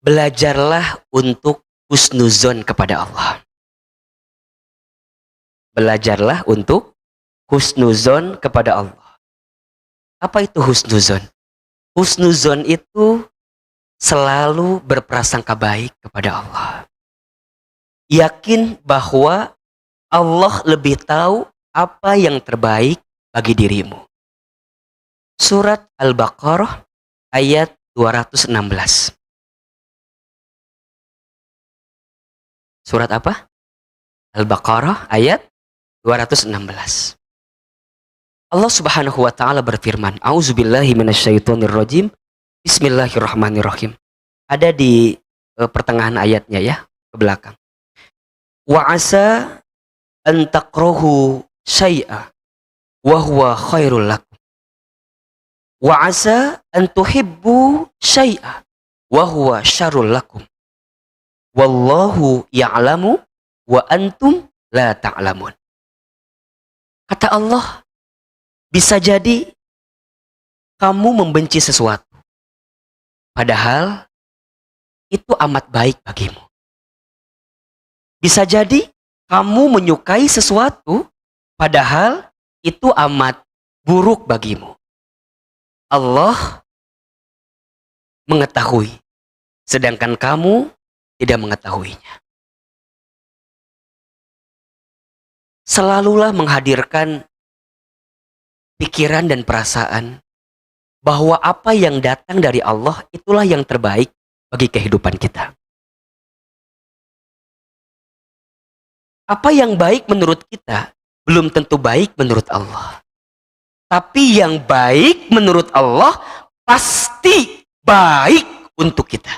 belajarlah untuk husnuzon kepada Allah. Belajarlah untuk husnuzon kepada Allah. Apa itu husnuzon? Husnuzon itu selalu berprasangka baik kepada Allah. Yakin bahwa Allah lebih tahu apa yang terbaik bagi dirimu. Surat Al-Baqarah ayat 216. Surat apa? Al-Baqarah ayat 216. Allah Subhanahu wa taala berfirman, A'udzubillahi minasyaitonirrajim. Bismillahirrahmanirrahim. Ada di pertengahan ayatnya ya, ke belakang. Wa asa an takrahu syai'a wa huwa khairul lakum. Wa asa an tuhibbu syai'a wa huwa syarrul lakum. Wallahu ya'lamu wa antum la ta'lamun. Kata Allah, bisa jadi kamu membenci sesuatu, padahal itu amat baik bagimu. Bisa jadi kamu menyukai sesuatu, padahal itu amat buruk bagimu. Allah mengetahui, sedangkan kamu tidak mengetahuinya. Selalulah menghadirkan pikiran dan perasaan bahwa apa yang datang dari Allah itulah yang terbaik bagi kehidupan kita. Apa yang baik menurut kita belum tentu baik menurut Allah. Tapi yang baik menurut Allah pasti baik untuk kita.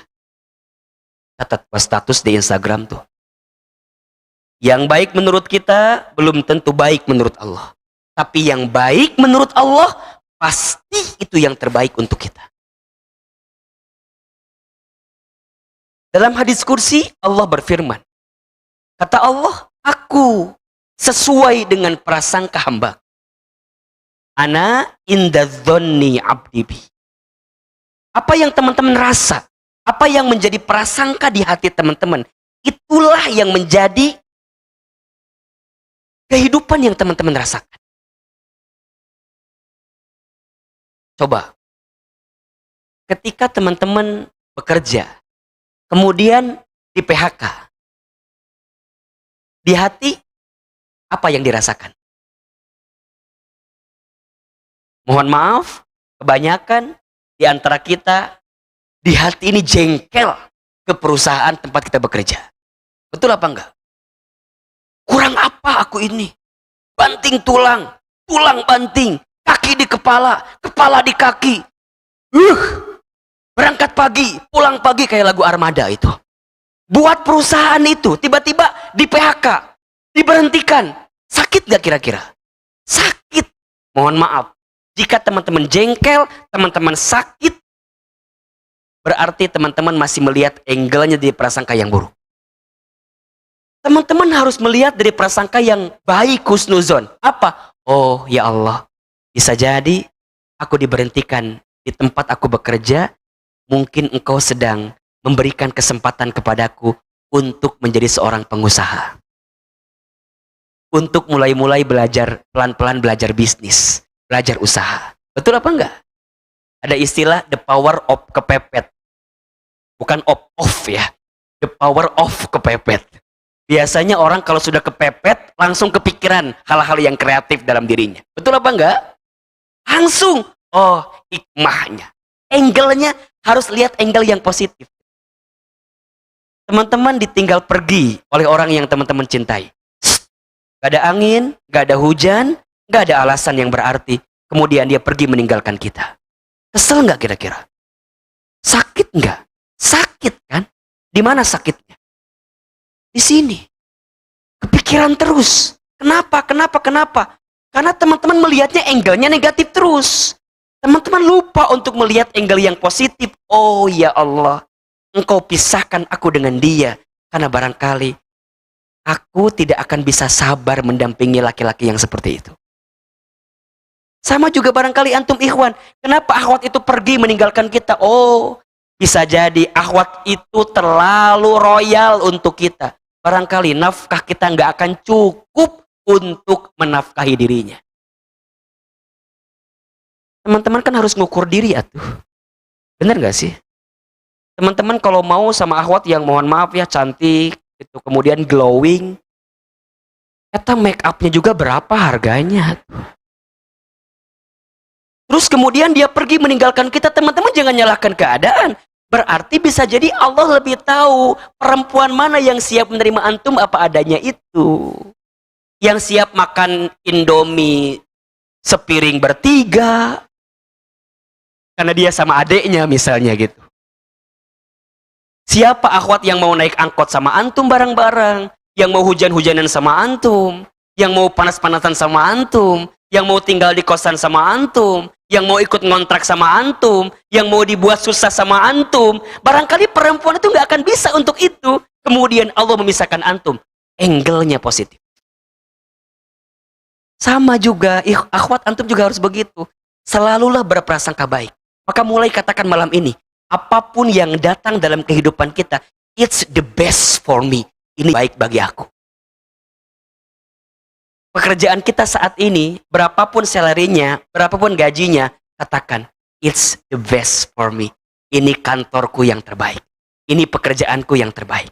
Catat status di Instagram tuh. Yang baik menurut kita belum tentu baik menurut Allah. Tapi yang baik menurut Allah pasti itu yang terbaik untuk kita. Dalam hadis kursi Allah berfirman. Kata Allah, aku sesuai dengan prasangka hamba. Ana inda dzonni abdi bi. Apa yang teman-teman rasa, apa yang menjadi prasangka di hati teman-teman, itulah yang menjadi kehidupan yang teman-teman rasakan. Coba, ketika teman-teman bekerja, kemudian di PHK, di hati apa yang dirasakan? Mohon maaf, kebanyakan di antara kita di hati ini jengkel ke perusahaan tempat kita bekerja. Betul apa enggak? Kurang apa aku ini? Banting tulang, tulang banting, kaki di kepala, kepala di kaki. Berangkat pagi, pulang pagi kayak lagu Armada itu. Buat perusahaan itu, tiba-tiba di PHK, diberhentikan. Sakit gak kira-kira? Sakit. Mohon maaf. Jika teman-teman jengkel, teman-teman sakit, berarti teman-teman masih melihat angle-nya dari prasangka yang buruk. Teman-teman harus melihat dari prasangka yang baik, husnuzon. Apa? Oh ya Allah, bisa jadi aku diberhentikan di tempat aku bekerja, mungkin engkau sedang memberikan kesempatan kepadaku untuk menjadi seorang pengusaha. Untuk mulai-mulai belajar, pelan-pelan belajar bisnis. Belajar usaha. Betul apa enggak? Ada istilah the power of kepepet. Bukan off ya. The power of kepepet. Biasanya orang kalau sudah kepepet langsung kepikiran hal-hal yang kreatif dalam dirinya. Betul apa enggak? Langsung. Oh, hikmahnya. Angle-nya harus lihat angle yang positif. Teman-teman ditinggal pergi oleh orang yang teman-teman cintai. Gak ada angin, gak ada hujan, gak ada alasan yang berarti. Kemudian dia pergi meninggalkan kita. Kesel gak kira-kira? Sakit gak? Sakit kan? Di mana sakitnya? Di sini. Kepikiran terus. Kenapa? Karena teman-teman melihatnya angle-nya negatif terus. Teman-teman lupa untuk melihat angle yang positif. Oh ya Allah, engkau pisahkan aku dengan dia. Karena barangkali aku tidak akan bisa sabar mendampingi laki-laki yang seperti itu. Sama juga barangkali antum ikhwan. Kenapa akhwat itu pergi meninggalkan kita? Oh, bisa jadi akhwat itu terlalu royal untuk kita. Barangkali nafkah kita nggak akan cukup untuk menafkahi dirinya. Teman-teman kan harus ngukur diri atuh. Bener nggak sih? Teman-teman kalau mau sama akhwat yang mohon maaf ya cantik, itu kemudian glowing, kata make upnya juga berapa harganya? Terus kemudian dia pergi meninggalkan kita, teman-teman jangan nyalahkan keadaan. Berarti bisa jadi Allah lebih tahu perempuan mana yang siap menerima antum apa adanya itu. Yang siap makan Indomie sepiring bertiga. Karena dia sama adeknya misalnya gitu. Siapa akhwat yang mau naik angkot sama antum bareng-bareng. Yang mau hujan-hujanan sama antum. Yang mau panas-panasan sama antum. yang mau tinggal di kosan sama antum, yang mau ikut ngontrak sama antum, yang mau dibuat susah sama antum. Barangkali perempuan itu nggak akan bisa untuk itu. Kemudian Allah memisahkan antum. Angle-nya positif. Sama juga, akhwat antum juga harus begitu. Selalulah berprasangka baik. Maka mulai katakan malam ini, apapun yang datang dalam kehidupan kita, it's the best for me. Ini baik bagi aku. Pekerjaan kita saat ini, berapapun salary-nya, berapapun gajinya, katakan, it's the best for me. Ini kantorku yang terbaik. Ini pekerjaanku yang terbaik.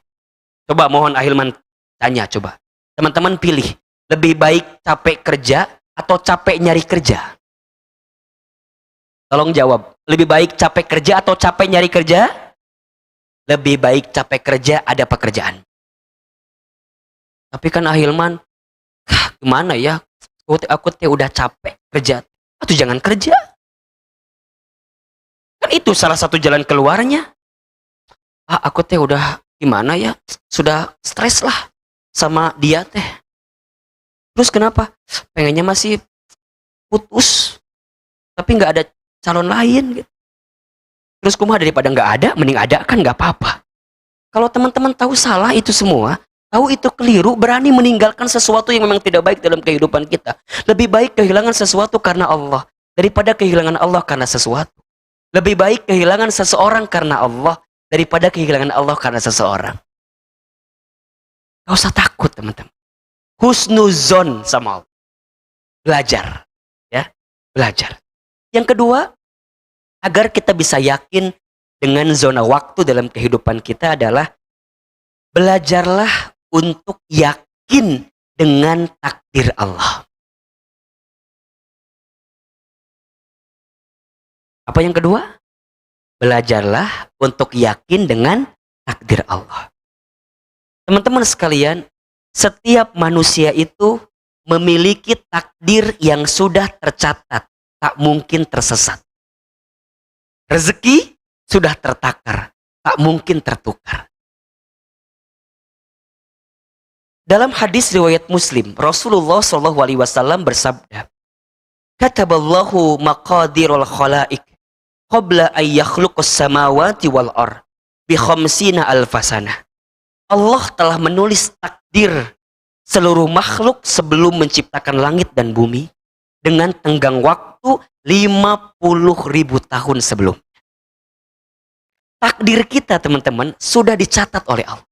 Coba mohon Ahilman tanya, coba. Teman-teman pilih, lebih baik capek kerja atau capek nyari kerja? Tolong jawab, lebih baik capek kerja atau capek nyari kerja? Lebih baik capek kerja, ada pekerjaan. Tapi kan Ahilman, gimana ya? Aku udah capek kerja. Atau jangan kerja. Kan itu salah satu jalan keluarnya. Aku udah gimana ya? Sudah stres lah sama dia teh. Terus kenapa? Pengennya masih putus. Tapi nggak ada calon lain gitu. Terus kumaha daripada nggak ada, mending ada kan nggak apa-apa. Kalau teman-teman tahu salah itu semua, tahu itu keliru, berani meninggalkan sesuatu yang memang tidak baik dalam kehidupan kita. Lebih baik kehilangan sesuatu karena Allah daripada kehilangan Allah karena sesuatu. Lebih baik kehilangan seseorang karena Allah daripada kehilangan Allah karena seseorang. Gak usah takut teman-teman. Husnuzon sama Allah. Belajar. Ya, belajar. Yang kedua, agar kita bisa yakin dengan zona waktu dalam kehidupan kita adalah belajarlah untuk yakin dengan takdir Allah. Apa yang kedua? Belajarlah untuk yakin dengan takdir Allah. Teman-teman sekalian, setiap manusia itu memiliki takdir yang sudah tercatat, tak mungkin tersesat. Rezeki sudah tertakar, tak mungkin tertukar. Dalam hadis riwayat Muslim, Rasulullah SAW bersabda, "Kataballahu maqadirul khalaik qabla an yakhluqas samawati wal ard bi khamsina alfasana." Allah telah menulis takdir seluruh makhluk sebelum menciptakan langit dan bumi dengan tenggang waktu 50.000 tahun sebelum. Takdir kita teman-teman sudah dicatat oleh Allah.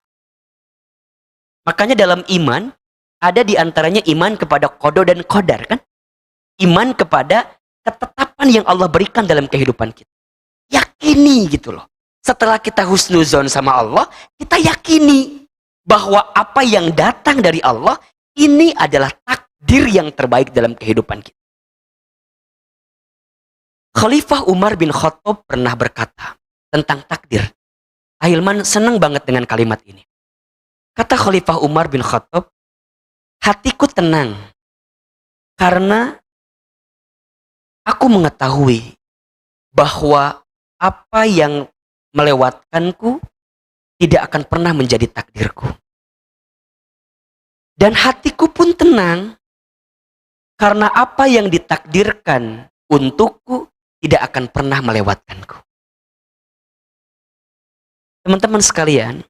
Makanya dalam iman, ada diantaranya iman kepada qada dan qadar kan? Iman kepada ketetapan yang Allah berikan dalam kehidupan kita. Yakini gitu loh. Setelah kita husnuzon sama Allah, kita yakini bahwa apa yang datang dari Allah, ini adalah takdir yang terbaik dalam kehidupan kita. Khalifah Umar bin Khattab pernah berkata tentang takdir. Ahilman senang banget dengan kalimat ini. Kata Khalifah Umar bin Khattab, hatiku tenang karena aku mengetahui bahwa apa yang melewatkanku tidak akan pernah menjadi takdirku. Dan hatiku pun tenang karena apa yang ditakdirkan untukku tidak akan pernah melewatkanku. Teman-teman sekalian,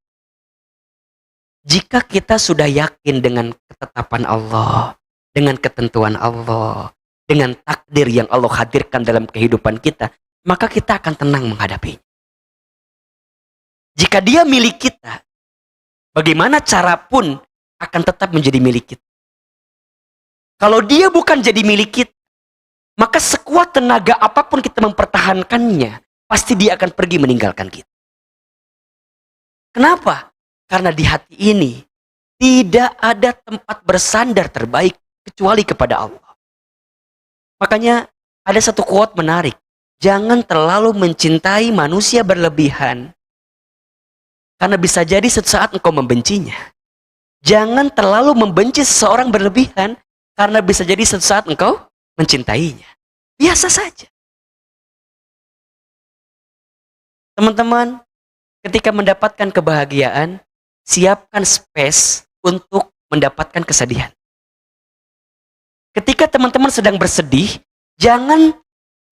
jika kita sudah yakin dengan ketetapan Allah, dengan ketentuan Allah, dengan takdir yang Allah hadirkan dalam kehidupan kita, maka kita akan tenang menghadapinya. Jika dia milik kita, bagaimana cara pun akan tetap menjadi milik kita. Kalau dia bukan jadi milik kita, maka sekuat tenaga apapun kita mempertahankannya, pasti dia akan pergi meninggalkan kita. Kenapa? Karena di hati ini tidak ada tempat bersandar terbaik kecuali kepada Allah. Makanya ada satu quote menarik. Jangan terlalu mencintai manusia berlebihan. Karena bisa jadi suatu saat engkau membencinya. Jangan terlalu membenci seseorang berlebihan. Karena bisa jadi suatu saat engkau mencintainya. Biasa saja. Teman-teman, ketika mendapatkan kebahagiaan, siapkan space untuk mendapatkan kesedihan. Ketika teman-teman sedang bersedih, jangan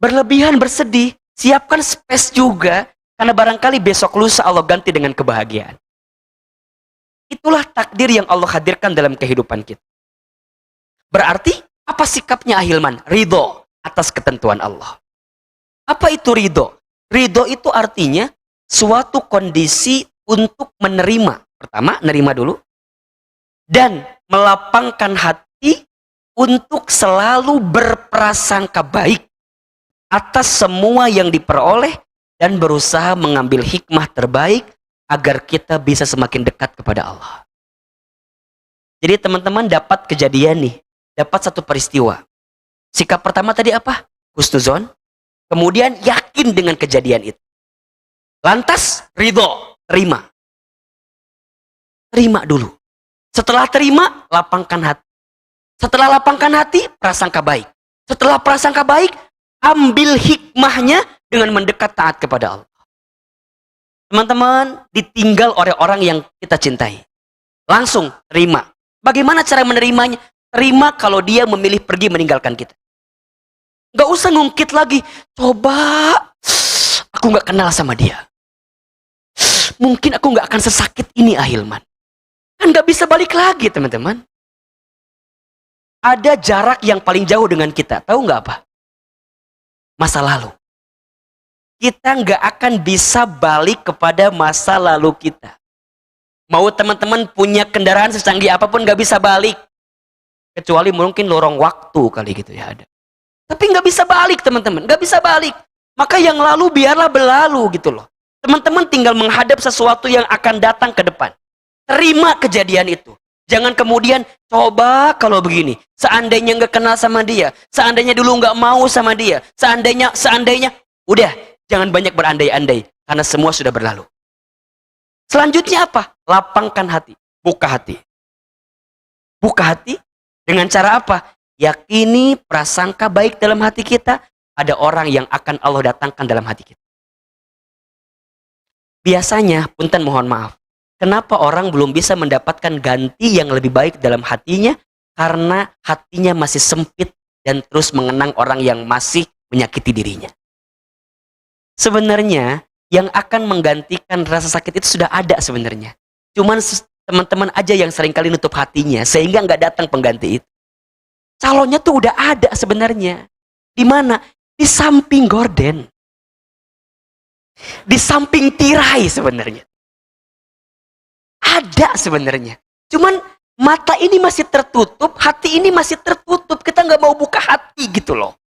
berlebihan bersedih. Siapkan space juga, karena barangkali besok lusa Allah ganti dengan kebahagiaan. Itulah takdir yang Allah hadirkan dalam kehidupan kita. Berarti, apa sikapnya Ahilman? Ridho atas ketentuan Allah. Apa itu ridho? Ridho itu artinya suatu kondisi untuk menerima. Pertama, nerima dulu. Dan melapangkan hati untuk selalu berprasangka baik atas semua yang diperoleh dan berusaha mengambil hikmah terbaik agar kita bisa semakin dekat kepada Allah. Jadi teman-teman dapat kejadian nih, dapat satu peristiwa. Sikap pertama tadi apa? Husnuzon. Kemudian yakin dengan kejadian itu. Lantas ridho, terima. Terima dulu. Setelah terima, lapangkan hati. Setelah lapangkan hati, prasangka baik. Setelah prasangka baik, ambil hikmahnya dengan mendekat taat kepada Allah. Teman-teman, ditinggal oleh orang yang kita cintai. Langsung terima. Bagaimana cara menerimanya? Terima kalau dia memilih pergi meninggalkan kita. Gak usah ngungkit lagi. Coba, aku gak kenal sama dia. Mungkin aku gak akan sesakit ini, Ahilman. Kan gak bisa balik lagi, teman-teman. Ada jarak yang paling jauh dengan kita. Tahu nggak apa? Masa lalu. Kita nggak akan bisa balik kepada masa lalu kita. Mau teman-teman punya kendaraan secanggih apapun nggak bisa balik. Kecuali mungkin lorong waktu kali gitu ya ada. Tapi nggak bisa balik teman-teman. Nggak bisa balik. Maka yang lalu biarlah berlalu gitu loh. Teman-teman tinggal menghadap sesuatu yang akan datang ke depan. Terima kejadian itu. Jangan kemudian, coba kalau begini, seandainya nggak kenal sama dia, seandainya dulu nggak mau sama dia, seandainya, udah, jangan banyak berandai-andai, karena semua sudah berlalu. Selanjutnya apa? Lapangkan hati, buka hati. Buka hati dengan cara apa? Yakini prasangka baik dalam hati kita, ada orang yang akan Allah datangkan dalam hati kita. Biasanya, punten mohon maaf, kenapa orang belum bisa mendapatkan ganti yang lebih baik dalam hatinya? Karena hatinya masih sempit dan terus mengenang orang yang masih menyakiti dirinya. Sebenarnya yang akan menggantikan rasa sakit itu sudah ada sebenarnya. Cuman teman-teman aja yang seringkali nutup hatinya sehingga nggak datang pengganti itu. Calonnya tuh udah ada sebenarnya. Di mana? Di samping gorden. Di samping tirai sebenarnya. Ada sebenarnya. Cuman mata ini masih tertutup, hati ini masih tertutup. Kita nggak mau buka hati gitu loh.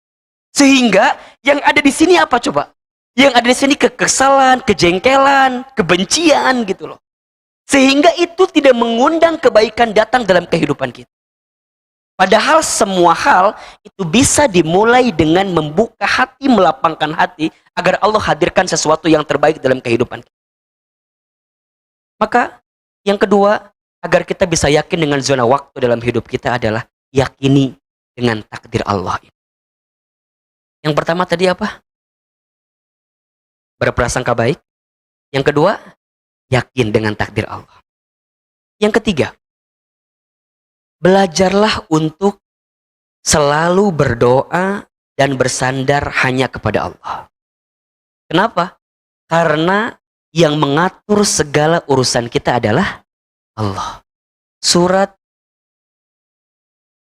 Sehingga yang ada di sini apa coba? Yang ada di sini kekesalan, kejengkelan, kebencian gitu loh. Sehingga itu tidak mengundang kebaikan datang dalam kehidupan kita. Padahal semua hal itu bisa dimulai dengan membuka hati, melapangkan hati agar Allah hadirkan sesuatu yang terbaik dalam kehidupan kita. Maka yang kedua, agar kita bisa yakin dengan zona waktu dalam hidup kita adalah yakini dengan takdir Allah. Yang pertama tadi apa? Berprasangka baik. Yang kedua, yakin dengan takdir Allah. Yang ketiga, belajarlah untuk selalu berdoa dan bersandar hanya kepada Allah. Kenapa? Karena yang mengatur segala urusan kita adalah Allah. Surat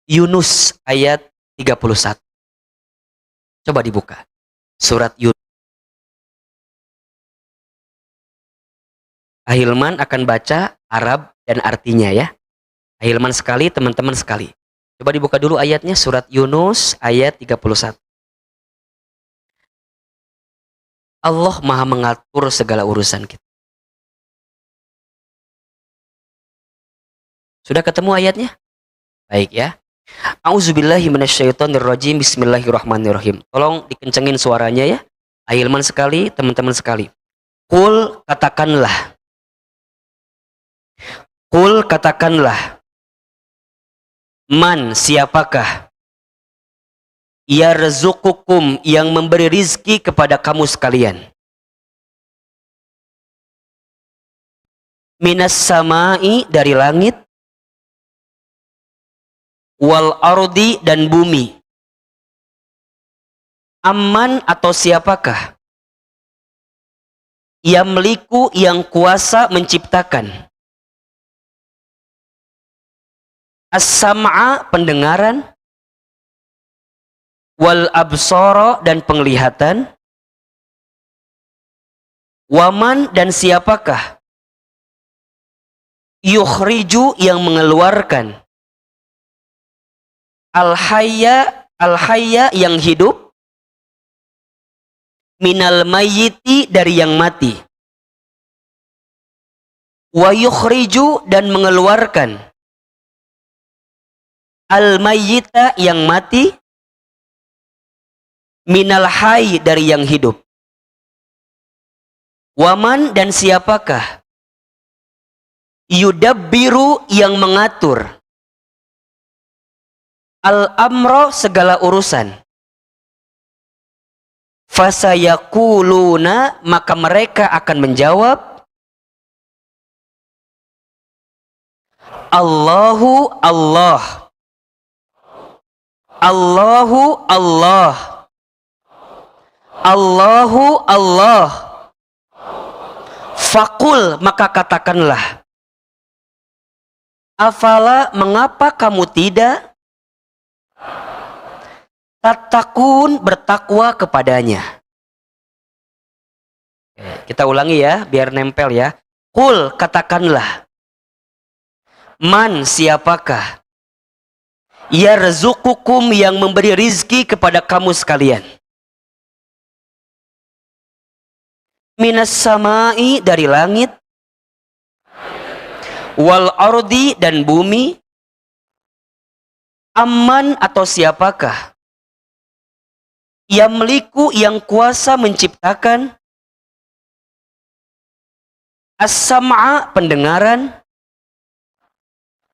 Yunus ayat 31. Coba dibuka. Surat Yunus. Ahilman akan baca Arab dan artinya ya. Ahilman sekali, teman-teman sekali. Coba dibuka dulu ayatnya, surat Yunus ayat 31. Allah Maha mengatur segala urusan kita. Sudah ketemu ayatnya? Baik ya. A'udzubillahi minasyaitonirrajim. Bismillahirrahmanirrahim. Tolong dikencengin suaranya ya. Ahilman sekali, teman-teman sekali. Qul katakanlah. Qul katakanlah. Man siapakah? Yarzuqukum yang memberi rizki kepada kamu sekalian. Minas samai dari langit. wal ardi dan bumi. Amman atau siapakah? Yamliku yang kuasa menciptakan. As-sam'a pendengaran. Wal absara dan penglihatan. Waman dan siapakah? Yukhriju yang mengeluarkan. Al-hayya yang hidup. Minal mayyiti dari yang mati. Wa yukhriju dan mengeluarkan. Al-mayyita yang mati. Minal hayy dari yang hidup. Waman dan siapakah? Yudabbiru yang mengatur. Al-amro segala urusan. Fasayakuluna maka mereka akan menjawab. Allahu Allah. Allahu Allah. Allahu Allah. Fakul maka katakanlah. Afala mengapa kamu tidak tatakun bertakwa kepadanya. Kita ulangi ya biar nempel ya. Kul katakanlah. Man siapakah? Yarzuqukum yang memberi rizki kepada kamu sekalian. Minas samai dari langit. Wal ardi dan bumi. Amman atau siapakah? Yamliku yang kuasa menciptakan. As-sam'a pendengaran.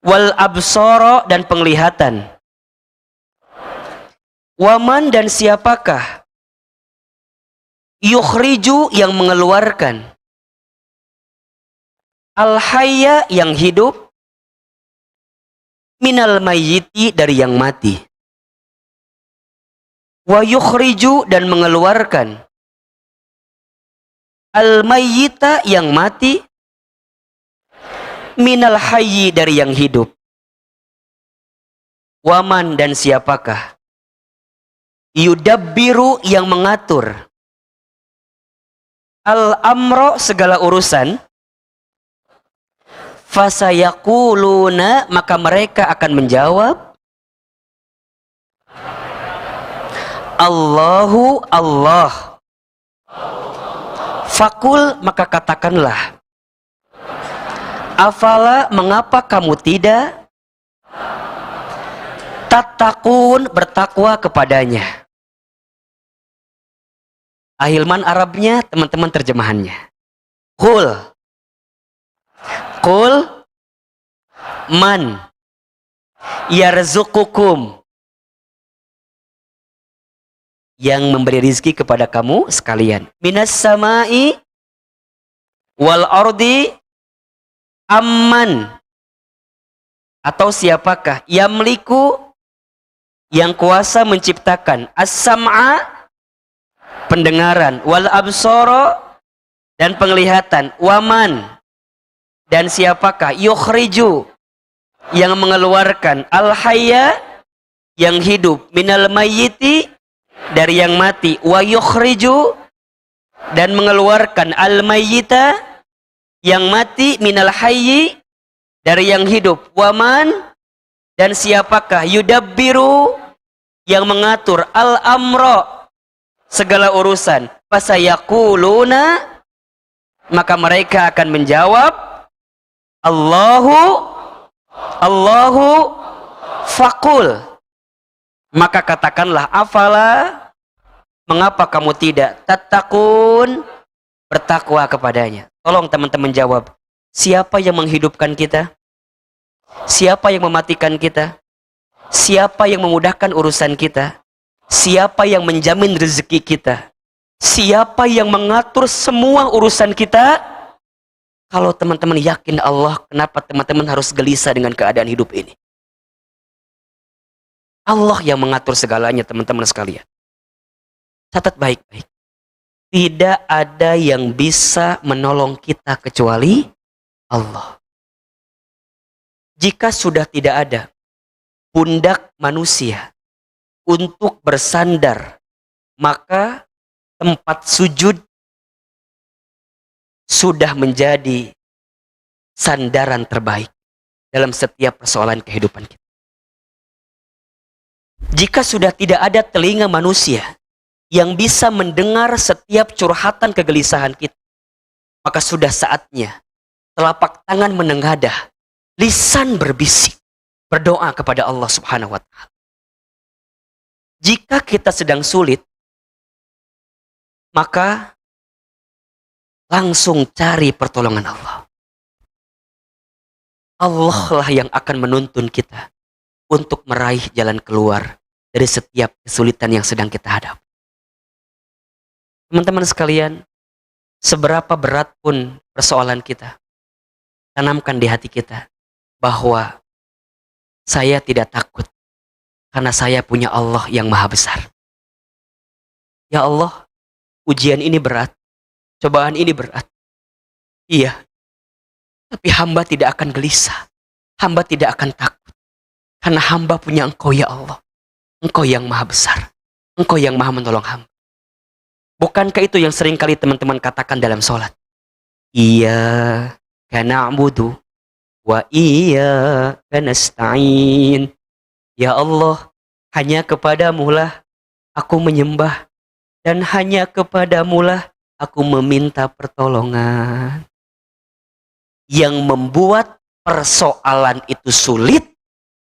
Wal absara dan penglihatan. Waman dan siapakah? Yukhriju yang mengeluarkan. Al-hayya yang hidup. Minal mayyiti dari yang mati. Wa yukhriju dan mengeluarkan. Al-mayyita yang mati. Minal hayyi dari yang hidup. Waman dan siapakah? Yudabbiru yang mengatur. Al-amro segala urusan. Fasayakuluna maka mereka akan menjawab. Allahu Allah. Fakul maka katakanlah. Afala mengapa kamu tidak tatakun bertakwa kepadanya. Ahilman Arabnya teman-teman terjemahannya. Kul man yarzuqukum yang memberi rizki kepada kamu sekalian. Minas samai wal ardi amman atau siapakah? Yamliku yang kuasa menciptakan. As-sam'a pendengaran. Wal absara dan penglihatan. Waman dan siapakah? Yukhriju yang mengeluarkan. Al-hayya yang hidup. Minal mayyiti dari yang mati. Wa yukhriju dan mengeluarkan. Al-mayyita yang mati. Minal hayyi dari yang hidup. Waman dan siapakah? Yudabbiru yang mengatur. Al-amro segala urusan. Fasayakuluna maka mereka akan menjawab. Allahu fakul maka katakanlah. Afala mengapa kamu tidak tatakun bertakwa kepadanya. Tolong teman-teman jawab. Siapa yang menghidupkan kita? Siapa yang mematikan kita? Siapa yang memudahkan urusan kita? Siapa yang menjamin rezeki kita? Siapa yang mengatur semua urusan kita? Kalau teman-teman yakin Allah, kenapa teman-teman harus gelisah dengan keadaan hidup ini? Allah yang mengatur segalanya, teman-teman sekalian. Catat baik-baik. Tidak ada yang bisa menolong kita kecuali Allah. Jika sudah tidak ada pundak manusia untuk bersandar, maka tempat sujud sudah menjadi sandaran terbaik dalam setiap persoalan kehidupan kita. Jika sudah tidak ada telinga manusia yang bisa mendengar setiap curhatan kegelisahan kita, maka sudah saatnya telapak tangan menengadah, lisan berbisik, berdoa kepada Allah Subhanahu wa Ta'ala. Jika kita sedang sulit, maka langsung cari pertolongan Allah. Allah lah yang akan menuntun kita untuk meraih jalan keluar dari setiap kesulitan yang sedang kita hadapi. Teman-teman sekalian, seberapa berat pun persoalan kita, tanamkan di hati kita bahwa saya tidak takut karena saya punya Allah yang maha besar. Ya Allah, ujian ini berat, cobaan ini berat. Iya, tapi hamba tidak akan gelisah, hamba tidak akan takut. Karena hamba punya Engkau ya Allah. Engkau yang maha besar, Engkau yang maha menolong hamba. Bukankah itu yang sering kali teman-teman katakan dalam sholat? Iyyaka na'budu wa iyyaka nasta'in. Ya Allah, hanya kepadamu-lah aku menyembah, dan hanya kepadamu-lah aku meminta pertolongan. Yang membuat persoalan itu sulit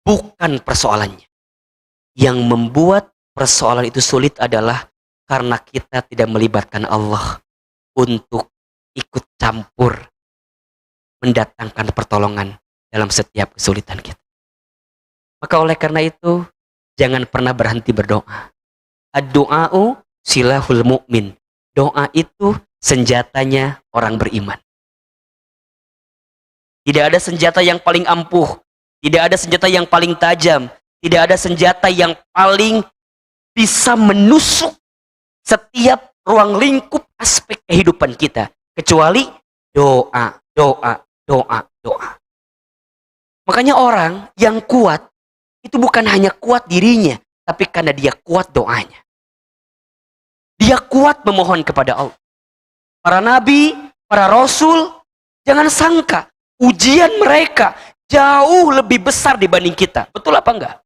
bukan persoalannya. Yang membuat persoalan itu sulit adalah karena kita tidak melibatkan Allah untuk ikut campur mendatangkan pertolongan dalam setiap kesulitan kita. Maka oleh karena itu, jangan pernah berhenti berdoa. Ad-du'a'u silahul mu'min. Doa itu senjatanya orang beriman. Tidak ada senjata yang paling ampuh, tidak ada senjata yang paling tajam, tidak ada senjata yang paling bisa menusuk setiap ruang lingkup aspek kehidupan kita kecuali doa, doa, doa, doa. Makanya orang yang kuat itu bukan hanya kuat dirinya, tapi karena dia kuat doanya. Dia kuat memohon kepada Allah. Para nabi, para rasul, jangan sangka ujian mereka jauh lebih besar dibanding kita. Betul apa enggak?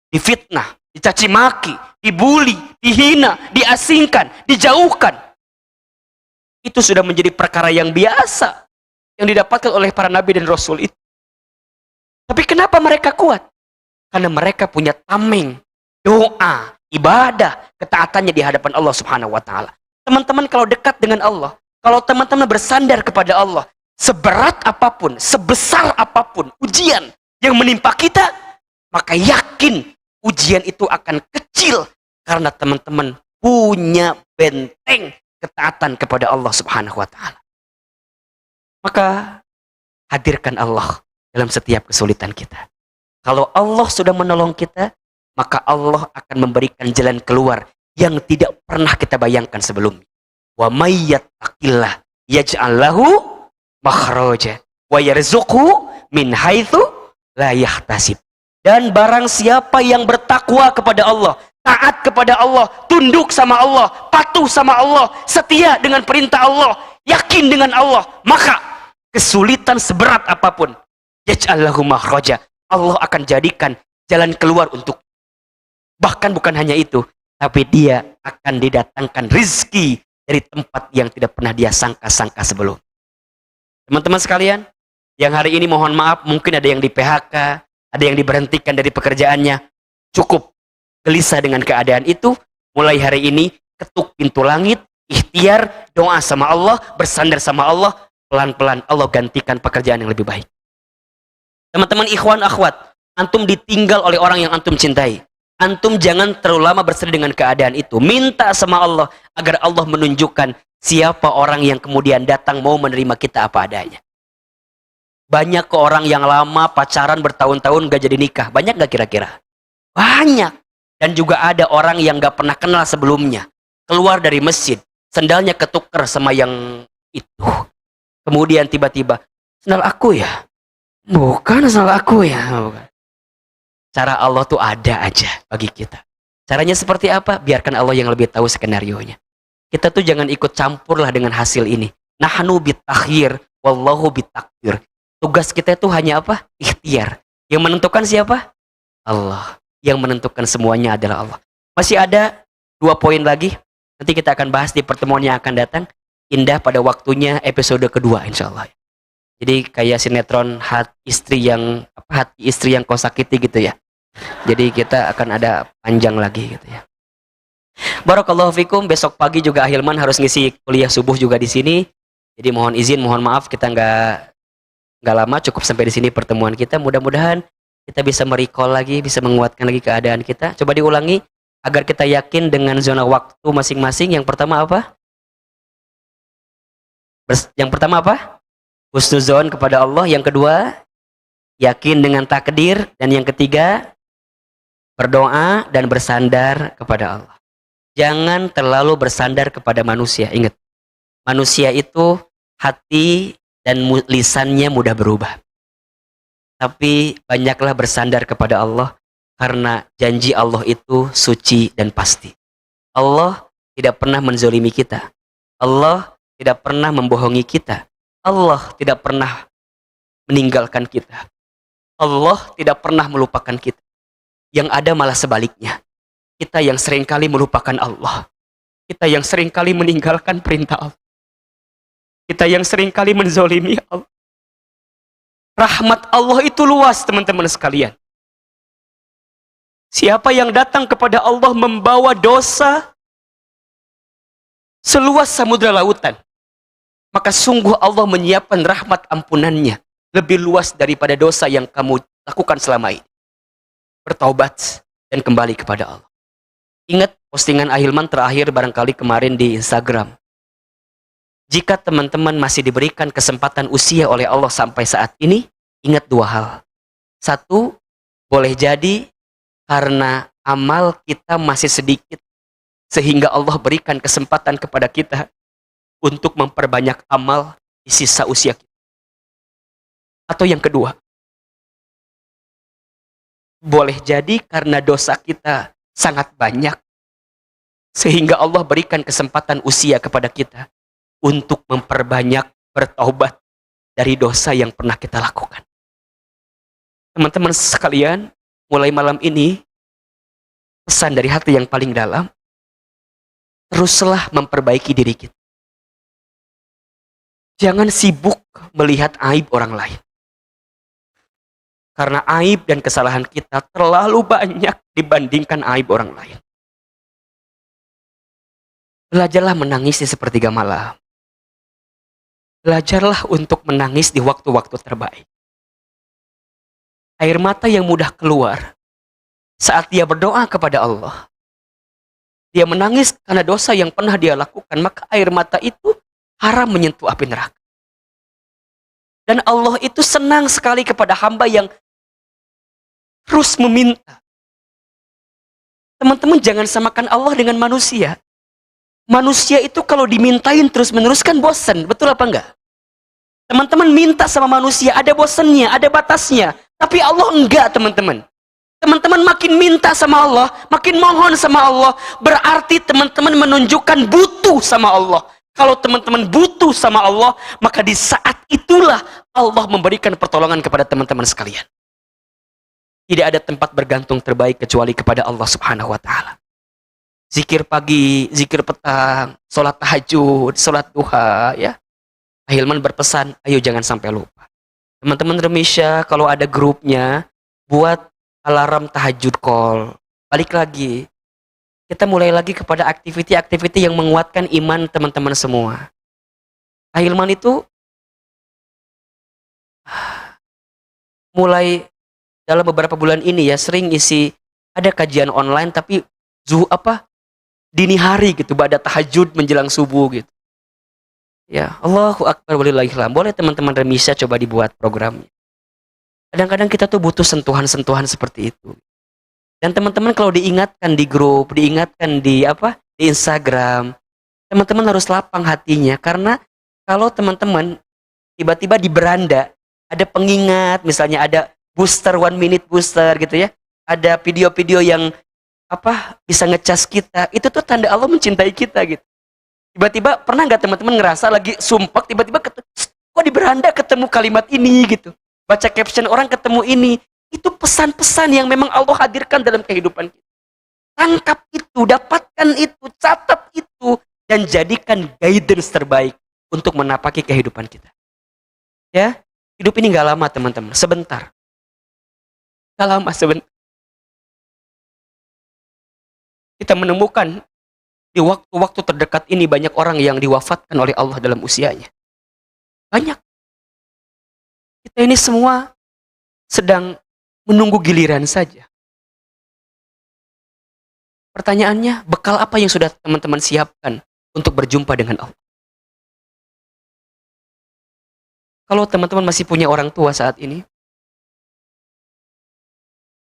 Difitnah, dicaci maki, dibully, dihina, diasingkan, dijauhkan. Itu sudah menjadi perkara yang biasa yang didapatkan oleh para nabi dan rasul itu. Tapi kenapa mereka kuat? Karena mereka punya tameng, doa, ibadah, ketaatannya di hadapan Allah Subhanahu wa Ta'ala. Teman-teman kalau dekat dengan Allah, kalau teman-teman bersandar kepada Allah, seberat apapun, sebesar apapun ujian yang menimpa kita, maka yakin ujian itu akan kecil karena teman-teman punya benteng ketaatan kepada Allah Subhanahu wa Ta'ala. Maka hadirkan Allah dalam setiap kesulitan kita. Kalau Allah sudah menolong kita, maka Allah akan memberikan jalan keluar yang tidak pernah kita bayangkan sebelumnya. Wa may yattaqillah yaj'al lahu makhraja wa yarzuqhu min haitsu la yahtasib. Dan barang siapa yang bertakwa kepada Allah, taat kepada Allah, tunduk sama Allah, patuh sama Allah, setia dengan perintah Allah, yakin dengan Allah, maka kesulitan seberat apapun, yaj'al lahu makhraja, Allah akan jadikan jalan keluar untuk. Bahkan bukan hanya itu, tapi dia akan didatangkan rizki dari tempat yang tidak pernah dia sangka-sangka sebelum. Teman-teman sekalian, yang hari ini mohon maaf mungkin ada yang di PHK, ada yang diberhentikan dari pekerjaannya. Cukup gelisah dengan keadaan itu, mulai hari ini ketuk pintu langit, ikhtiar, doa sama Allah, bersandar sama Allah, pelan-pelan Allah gantikan pekerjaan yang lebih baik. Teman-teman ikhwan akhwat, antum ditinggal oleh orang yang antum cintai. Antum jangan terlalu lama bersedih dengan keadaan itu. Minta sama Allah agar Allah menunjukkan siapa orang yang kemudian datang mau menerima kita apa adanya. Banyak ke orang yang lama pacaran bertahun-tahun gak jadi nikah. Banyak gak kira-kira? Banyak. Dan juga ada orang yang gak pernah kenal sebelumnya. Keluar dari masjid. Sendalnya ketuker sama yang itu. Kemudian tiba-tiba, sendal aku ya? Bukan sendal aku ya. Bukan. Cara Allah tuh ada aja bagi kita. Caranya seperti apa? Biarkan Allah yang lebih tahu skenarionya. Kita tuh jangan ikut campur lah dengan hasil ini. Nahnu bitakhir, wallahu bitakdir. Tugas kita itu hanya apa? Ikhtiar. Yang menentukan siapa? Allah. Yang menentukan semuanya adalah Allah. Masih ada 2 poin lagi. Nanti kita akan bahas di pertemuan yang akan datang. Indah pada waktunya episode kedua insya Allah. Jadi kayak sinetron hati istri yang kau sakiti gitu ya. Jadi kita akan ada panjang lagi gitu ya. Barakallahu fikum. Besok pagi juga Ahilman harus ngisi kuliah subuh juga di sini. Jadi mohon izin, mohon maaf kita nggak lama, cukup sampai di sini pertemuan kita. Mudah-mudahan kita bisa merecall lagi, bisa menguatkan lagi keadaan kita. Coba diulangi agar kita yakin dengan zona waktu masing-masing. Yang pertama apa? Yang pertama apa? Husnuzon kepada Allah. Yang kedua, yakin dengan takdir. Dan yang ketiga, berdoa dan bersandar kepada Allah. Jangan terlalu bersandar kepada manusia. Ingat, manusia itu hati dan lisannya mudah berubah. Tapi banyaklah bersandar kepada Allah, karena janji Allah itu suci dan pasti. Allah tidak pernah menzolimi kita. Allah tidak pernah membohongi kita. Allah tidak pernah meninggalkan kita. Allah tidak pernah melupakan kita. Yang ada malah sebaliknya. Kita yang seringkali melupakan Allah. Kita yang seringkali meninggalkan perintah Allah. Kita yang seringkali menzolimi Allah. Rahmat Allah itu luas, teman-teman sekalian. Siapa yang datang kepada Allah membawa dosa seluas samudra lautan, maka sungguh Allah menyiapkan rahmat ampunannya lebih luas daripada dosa yang kamu lakukan selama ini. Bertaubat dan kembali kepada Allah. Ingat postingan Ahilman terakhir barangkali kemarin di Instagram. Jika teman-teman masih diberikan kesempatan usia oleh Allah sampai saat ini, ingat 2 hal. 1, boleh jadi karena amal kita masih sedikit, sehingga Allah berikan kesempatan kepada kita untuk memperbanyak amal di sisa usia kita. Atau yang kedua, boleh jadi karena dosa kita sangat banyak, sehingga Allah berikan kesempatan usia kepada kita untuk memperbanyak bertaubat dari dosa yang pernah kita lakukan. Teman-teman sekalian, mulai malam ini, pesan dari hati yang paling dalam, teruslah memperbaiki diri kita. Jangan sibuk melihat aib orang lain. Karena aib dan kesalahan kita terlalu banyak dibandingkan aib orang lain. Belajarlah menangis di sepertiga malam. Belajarlah untuk menangis di waktu-waktu terbaik. Air mata yang mudah keluar saat dia berdoa kepada Allah. Dia menangis karena dosa yang pernah dia lakukan, maka air mata itu haram menyentuh api neraka. Dan Allah itu senang sekali kepada hamba yang terus meminta. Teman-teman jangan samakan Allah dengan manusia. Manusia itu kalau dimintain terus-menerus kan bosan, betul apa enggak? Teman-teman minta sama manusia, ada bosannya, ada batasnya. Tapi Allah enggak, teman-teman. Teman-teman makin minta sama Allah, makin mohon sama Allah, berarti teman-teman menunjukkan butuh sama Allah. Kalau teman-teman butuh sama Allah, maka di saat itulah Allah memberikan pertolongan kepada teman-teman sekalian. Tidak ada tempat bergantung terbaik kecuali kepada Allah Subhanahu wa Ta'ala. Zikir pagi, zikir petang, sholat tahajud, sholat duha, ya. Ahilman berpesan, ayo jangan sampai lupa. Teman-teman Remisha, kalau ada grupnya, buat alarm tahajud call. Balik lagi. Kita mulai lagi kepada aktiviti-aktiviti yang menguatkan iman teman-teman semua. Ahilman itu mulai dalam beberapa bulan ini ya sering isi ada kajian online tapi dini hari gitu, pada tahajud menjelang subuh gitu. Ya, Allahu Akbar walillahilhamd. Boleh teman-teman Remisha coba dibuat programnya. Kadang-kadang kita tuh butuh sentuhan-sentuhan seperti itu. Dan teman-teman kalau diingatkan di grup, diingatkan di di Instagram, teman-teman harus lapang hatinya, karena kalau teman-teman tiba-tiba di beranda ada pengingat, misalnya ada booster, 1 minute booster gitu ya, ada video-video yang bisa ngecas kita, itu tuh tanda Allah mencintai kita gitu. Tiba-tiba pernah nggak teman-teman ngerasa lagi sumpah, tiba-tiba kok di beranda ketemu kalimat ini gitu, baca caption orang ketemu ini, itu pesan-pesan yang memang Allah hadirkan dalam kehidupan kita. Tangkap itu, dapatkan itu, catat itu, dan jadikan guidance terbaik untuk menapaki kehidupan kita. Ya, hidup ini nggak lama teman-teman, sebentar. Nggak lama, sebentar. Kita menemukan di waktu-waktu terdekat ini banyak orang yang diwafatkan oleh Allah dalam usianya. Banyak. Kita ini semua sedang menunggu giliran saja. Pertanyaannya, bekal apa yang sudah teman-teman siapkan untuk berjumpa dengan Allah? Kalau teman-teman masih punya orang tua saat ini,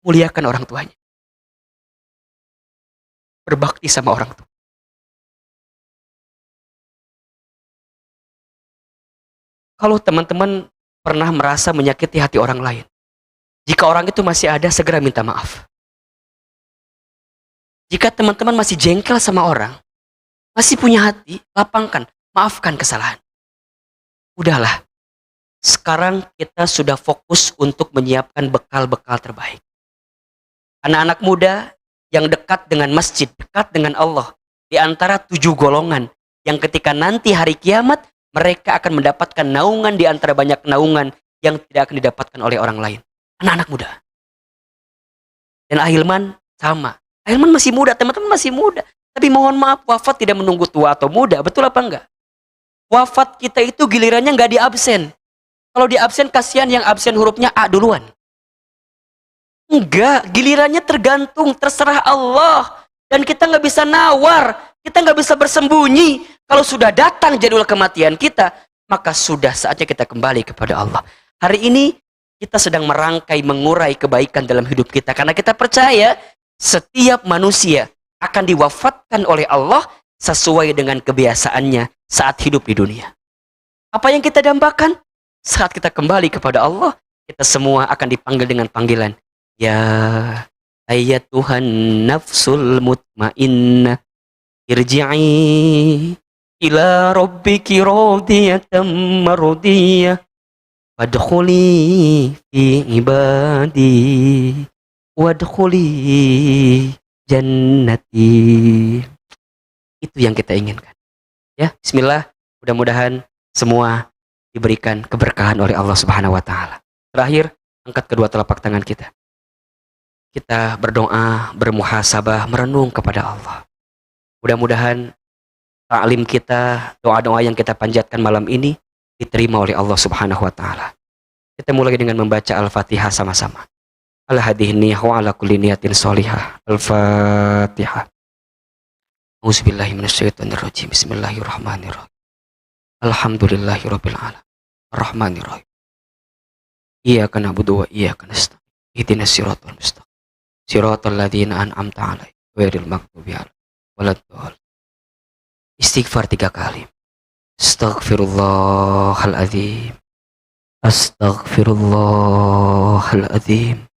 muliakan orang tuanya. Berbakti sama orang tua. Kalau teman-teman pernah merasa menyakiti hati orang lain, jika orang itu masih ada, segera minta maaf. Jika teman-teman masih jengkel sama orang, masih punya hati, lapangkan, maafkan kesalahan. Udahlah, sekarang kita sudah fokus untuk menyiapkan bekal-bekal terbaik. Anak-anak muda yang dekat dengan masjid, dekat dengan Allah, di antara 7 golongan, yang ketika nanti hari kiamat, mereka akan mendapatkan naungan di antara banyak naungan yang tidak akan didapatkan oleh orang lain. Anak-anak muda. Dan Ahilman sama. Ahilman masih muda, teman-teman masih muda. Tapi mohon maaf, wafat tidak menunggu tua atau muda. Betul apa enggak? Wafat kita itu gilirannya enggak di absen. Kalau di absen, kasihan yang absen hurufnya A duluan. Enggak, gilirannya tergantung, terserah Allah. Dan kita nggak bisa nawar, kita nggak bisa bersembunyi. Kalau sudah datang jadwal kematian kita, maka sudah saatnya kita kembali kepada Allah. Hari ini kita sedang merangkai, mengurai kebaikan dalam hidup kita. Karena kita percaya setiap manusia akan diwafatkan oleh Allah sesuai dengan kebiasaannya saat hidup di dunia. Apa yang kita dambakan? Saat kita kembali kepada Allah, kita semua akan dipanggil dengan panggilan, ya ayyatuhan nafsul mutmainnah, irji'i ila rabbiki radiyatan mardiyah, wadkhuli fi ibadi, wadkhuli jannati. Itu yang kita inginkan. Ya, bismillah, mudah-mudahan semua diberikan keberkahan oleh Allah Subhanahu wa taala. Terakhir, angkat kedua telapak tangan kita. Kita berdoa, bermuhasabah, merenung kepada Allah. Mudah-mudahan ta'lim kita, doa-doa yang kita panjatkan malam ini diterima oleh Allah Subhanahu wa taala. Kita mulai dengan membaca Al-Fatihah sama-sama. Ala hadhihi wa ala kulli niyatin sholihah. Al-Fatihah. Auzubillahi minasyaitonirrajim. Bismillahirrahmanirrahim. Alhamdulillahirabbil alamin. Arrahmanirrahim. Iyyaka na'budu wa iyyaka nasta'in. Ihdinas siratal mustaqim. Siratal ladzina an'amta 'alaihim ghairil maghdubi 'alaihim waladdallin. Istighfar 3 kali. Astaghfirullahaladzim. Astaghfirullahaladzim.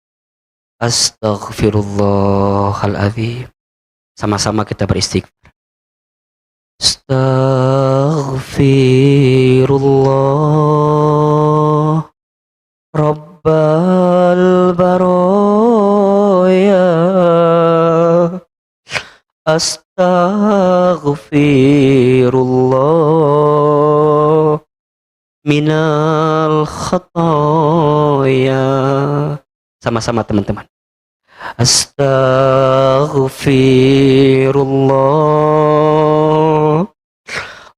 Astaghfirullahaladzim. Sama-sama kita beristighfar. Astaghfirullah Rabbal baraya. Astaghfirullah minal khataya. Sama-sama teman-teman. Astaghfirullah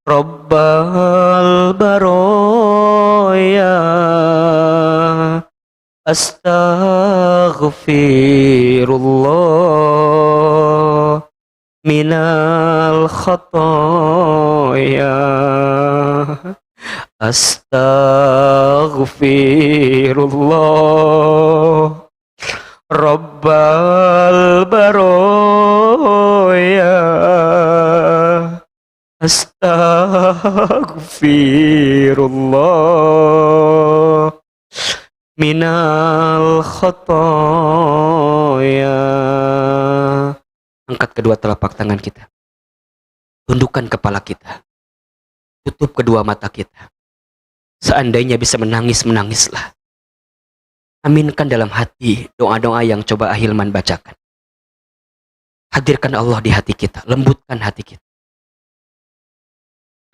Rabbal baraya. Astaghfirullah minal khataya. Astaghfirullah Rabbal baroya, astaghfirullah minal khotoya. Angkat kedua telapak tangan kita, tundukkan kepala kita, tutup kedua mata kita. Seandainya bisa menangis, menangislah. Aminkan dalam hati doa-doa yang coba Ahilman bacakan. Hadirkan Allah di hati kita, lembutkan hati kita.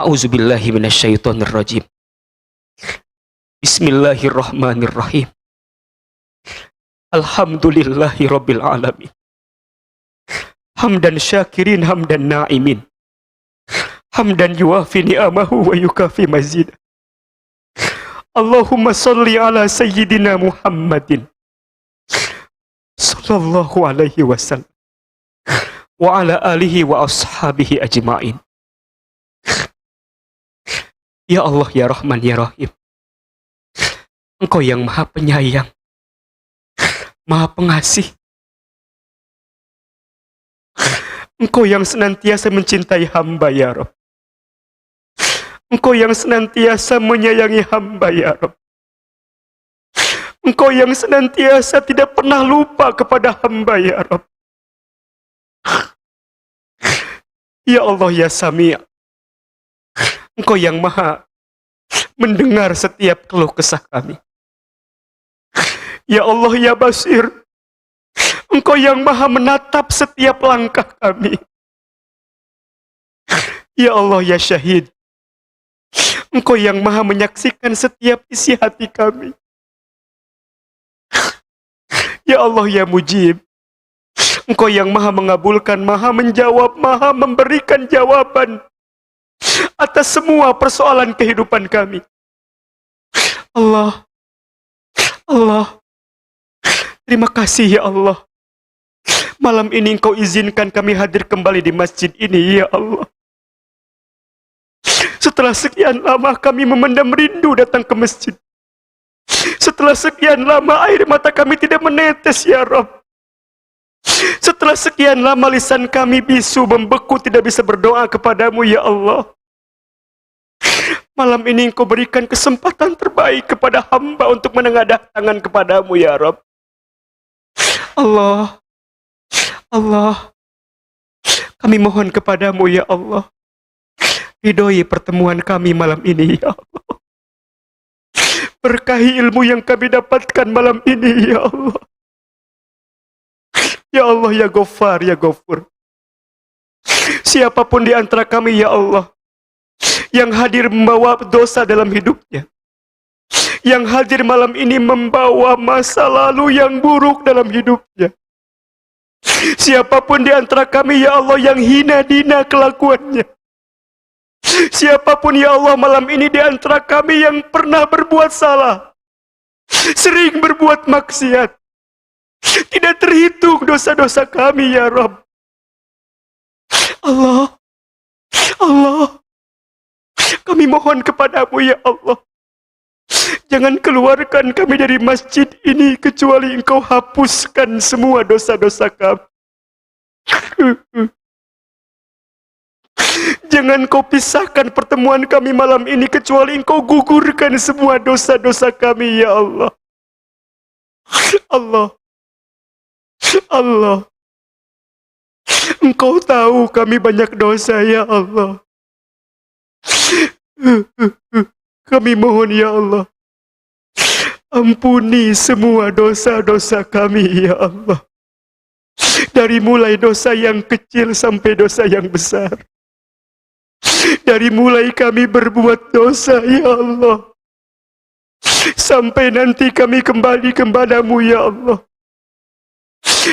A'udzubillahi minasyaitonirrajim. Bismillahirrahmanirrahim. Alhamdulillahi rabbil alamin. Hamdan syakirin, hamdan na'imin. Hamdan yuafi ni'amahu wa yukafi mazidah. Allahumma salli ala sayyidina Muhammadin sallallahu alaihi wasallam wa ala alihi wa ashabihi ajma'in. Ya Allah, ya Rahman, ya Rahim, Engkau yang maha penyayang, maha pengasih. Engkau yang senantiasa mencintai hamba, ya Rabb. Engkau yang senantiasa menyayangi hamba, ya Rabb. Engkau yang senantiasa tidak pernah lupa kepada hamba, ya Rabb. Ya Allah, ya Sami', Engkau yang maha mendengar setiap keluh kesah kami. Ya Allah, ya Basir, Engkau yang maha menatap setiap langkah kami. Ya Allah, ya Syahid, Engkau yang maha menyaksikan setiap isi hati kami. Ya Allah, ya Mujib, Engkau yang maha mengabulkan, maha menjawab, maha memberikan jawaban atas semua persoalan kehidupan kami. Allah, Allah, terima kasih ya Allah. Malam ini Engkau izinkan kami hadir kembali di masjid ini, ya Allah. Setelah sekian lama kami memendam rindu datang ke masjid. Setelah sekian lama air mata kami tidak menetes, ya Rabb. Setelah sekian lama lisan kami bisu, membeku, tidak bisa berdoa kepadamu, ya Allah. Malam ini Engkau berikan kesempatan terbaik kepada hamba untuk menengadah tangan kepadamu, ya Rabb. Allah, Allah, kami mohon kepadamu, ya Allah. Ridhoi pertemuan kami malam ini, ya Allah. Berkahi ilmu yang kami dapatkan malam ini, ya Allah. Ya Allah, ya Ghaffar, ya Ghafur. Siapapun di antara kami, ya Allah, yang hadir membawa dosa dalam hidupnya, yang hadir malam ini membawa masa lalu yang buruk dalam hidupnya, siapapun di antara kami, ya Allah, yang hina dina kelakuannya, siapapun, ya Allah, malam ini di antara kami yang pernah berbuat salah, sering berbuat maksiat, tidak terhitung dosa-dosa kami, ya Rabb. Allah, Allah, kami mohon kepadamu, ya Allah. Jangan keluarkan kami dari masjid ini kecuali Engkau hapuskan semua dosa-dosa kami. Jangan Kau pisahkan pertemuan kami malam ini kecuali Engkau gugurkan semua dosa-dosa kami, ya Allah. Allah, Allah, Engkau tahu kami banyak dosa, ya Allah. Kami mohon, ya Allah, ampuni semua dosa-dosa kami, ya Allah. Dari mulai dosa yang kecil sampai dosa yang besar. Dari mulai kami berbuat dosa, ya Allah, sampai nanti kami kembali kepadamu, ya Allah.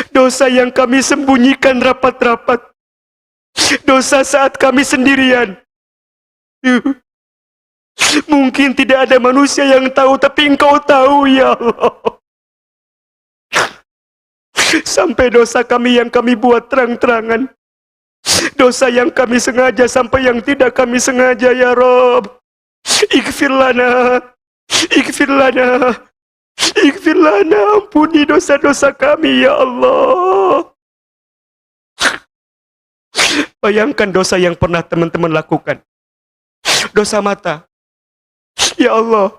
Dosa yang kami sembunyikan rapat-rapat, dosa saat kami sendirian. Mungkin tidak ada manusia yang tahu, tapi Engkau tahu, ya Allah. Sampai dosa kami yang kami buat terang-terangan, dosa yang kami sengaja sampai yang tidak kami sengaja, ya Rabb. Ighfir lana, ighfir lana, Ighfir lana, ampuni dosa-dosa kami ya Allah. Bayangkan dosa yang pernah teman-teman lakukan. Dosa mata. Ya Allah,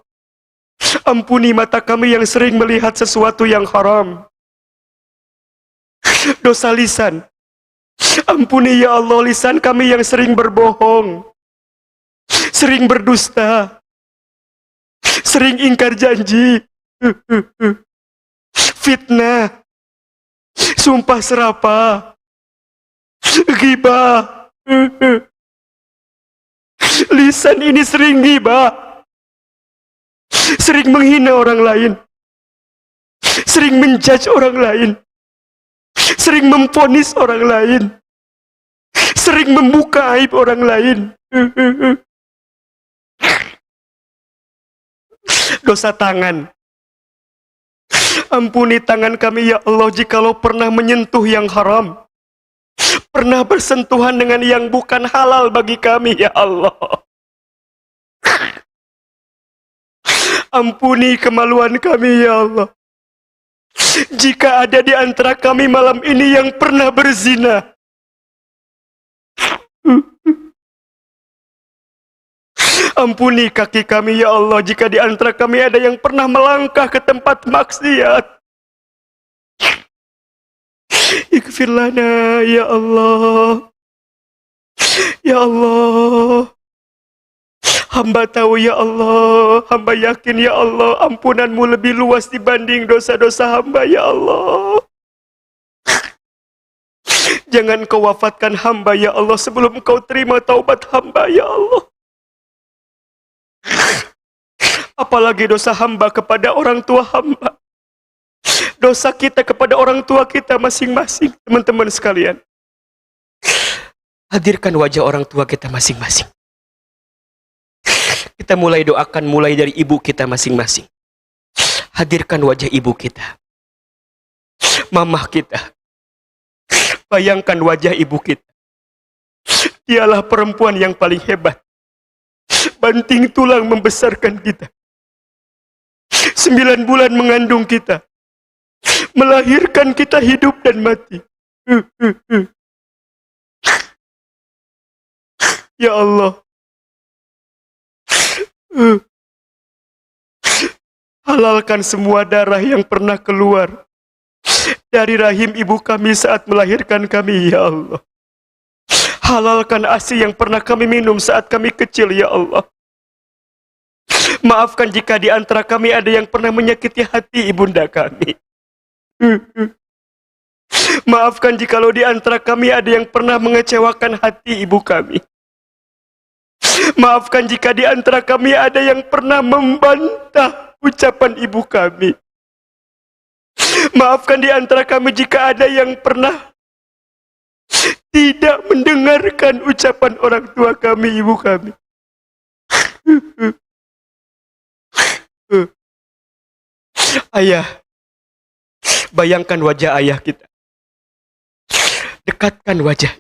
ampuni mata kami yang sering melihat sesuatu yang haram. Dosa lisan. Ampuni ya Allah lisan kami yang sering berbohong, sering berdusta, sering ingkar janji, fitnah, sumpah serapah, ghibah. Lisan ini sering ghibah, sering menghina orang lain, sering menjudge orang lain, sering memvonis orang lain, sering membuka aib orang lain. Dosa tangan. Ampuni tangan kami ya Allah jikalau pernah menyentuh yang haram, pernah bersentuhan dengan yang bukan halal bagi kami ya Allah. Ampuni kemaluan kami ya Allah. Jika ada di antara kami malam ini yang pernah berzina, ampuni kaki kami ya Allah jika di antara kami ada yang pernah melangkah ke tempat maksiat. Ighfir lana ya Allah. Ya Allah, hamba tahu ya Allah, hamba yakin ya Allah, ampunanmu lebih luas dibanding dosa-dosa hamba ya Allah. Jangan kau wafatkan hamba ya Allah sebelum kau terima taubat hamba ya Allah. Apalagi dosa hamba kepada orang tua hamba, dosa kita kepada orang tua kita masing-masing. Teman-teman sekalian, hadirkan wajah orang tua kita masing-masing. Kita mulai doakan mulai dari ibu kita masing-masing. Hadirkan wajah ibu kita, mamah kita. Bayangkan wajah ibu kita. Dialah perempuan yang paling hebat, banting tulang membesarkan kita, 9 bulan mengandung kita, melahirkan kita hidup dan mati. Ya Allah, halalkan semua darah yang pernah keluar dari rahim ibu kami saat melahirkan kami ya Allah. Halalkan ASI yang pernah kami minum saat kami kecil ya Allah. Maafkan jika di antara kami ada yang pernah menyakiti hati ibunda kami. Maafkan jikalau di antara kami ada yang pernah mengecewakan hati ibu kami. Maafkan jika di antara kami ada yang pernah membantah ucapan ibu kami. Maafkan di antara kami jika ada yang pernah tidak mendengarkan ucapan orang tua kami, ibu kami. Ayah, bayangkan wajah ayah kita. Dekatkan wajah.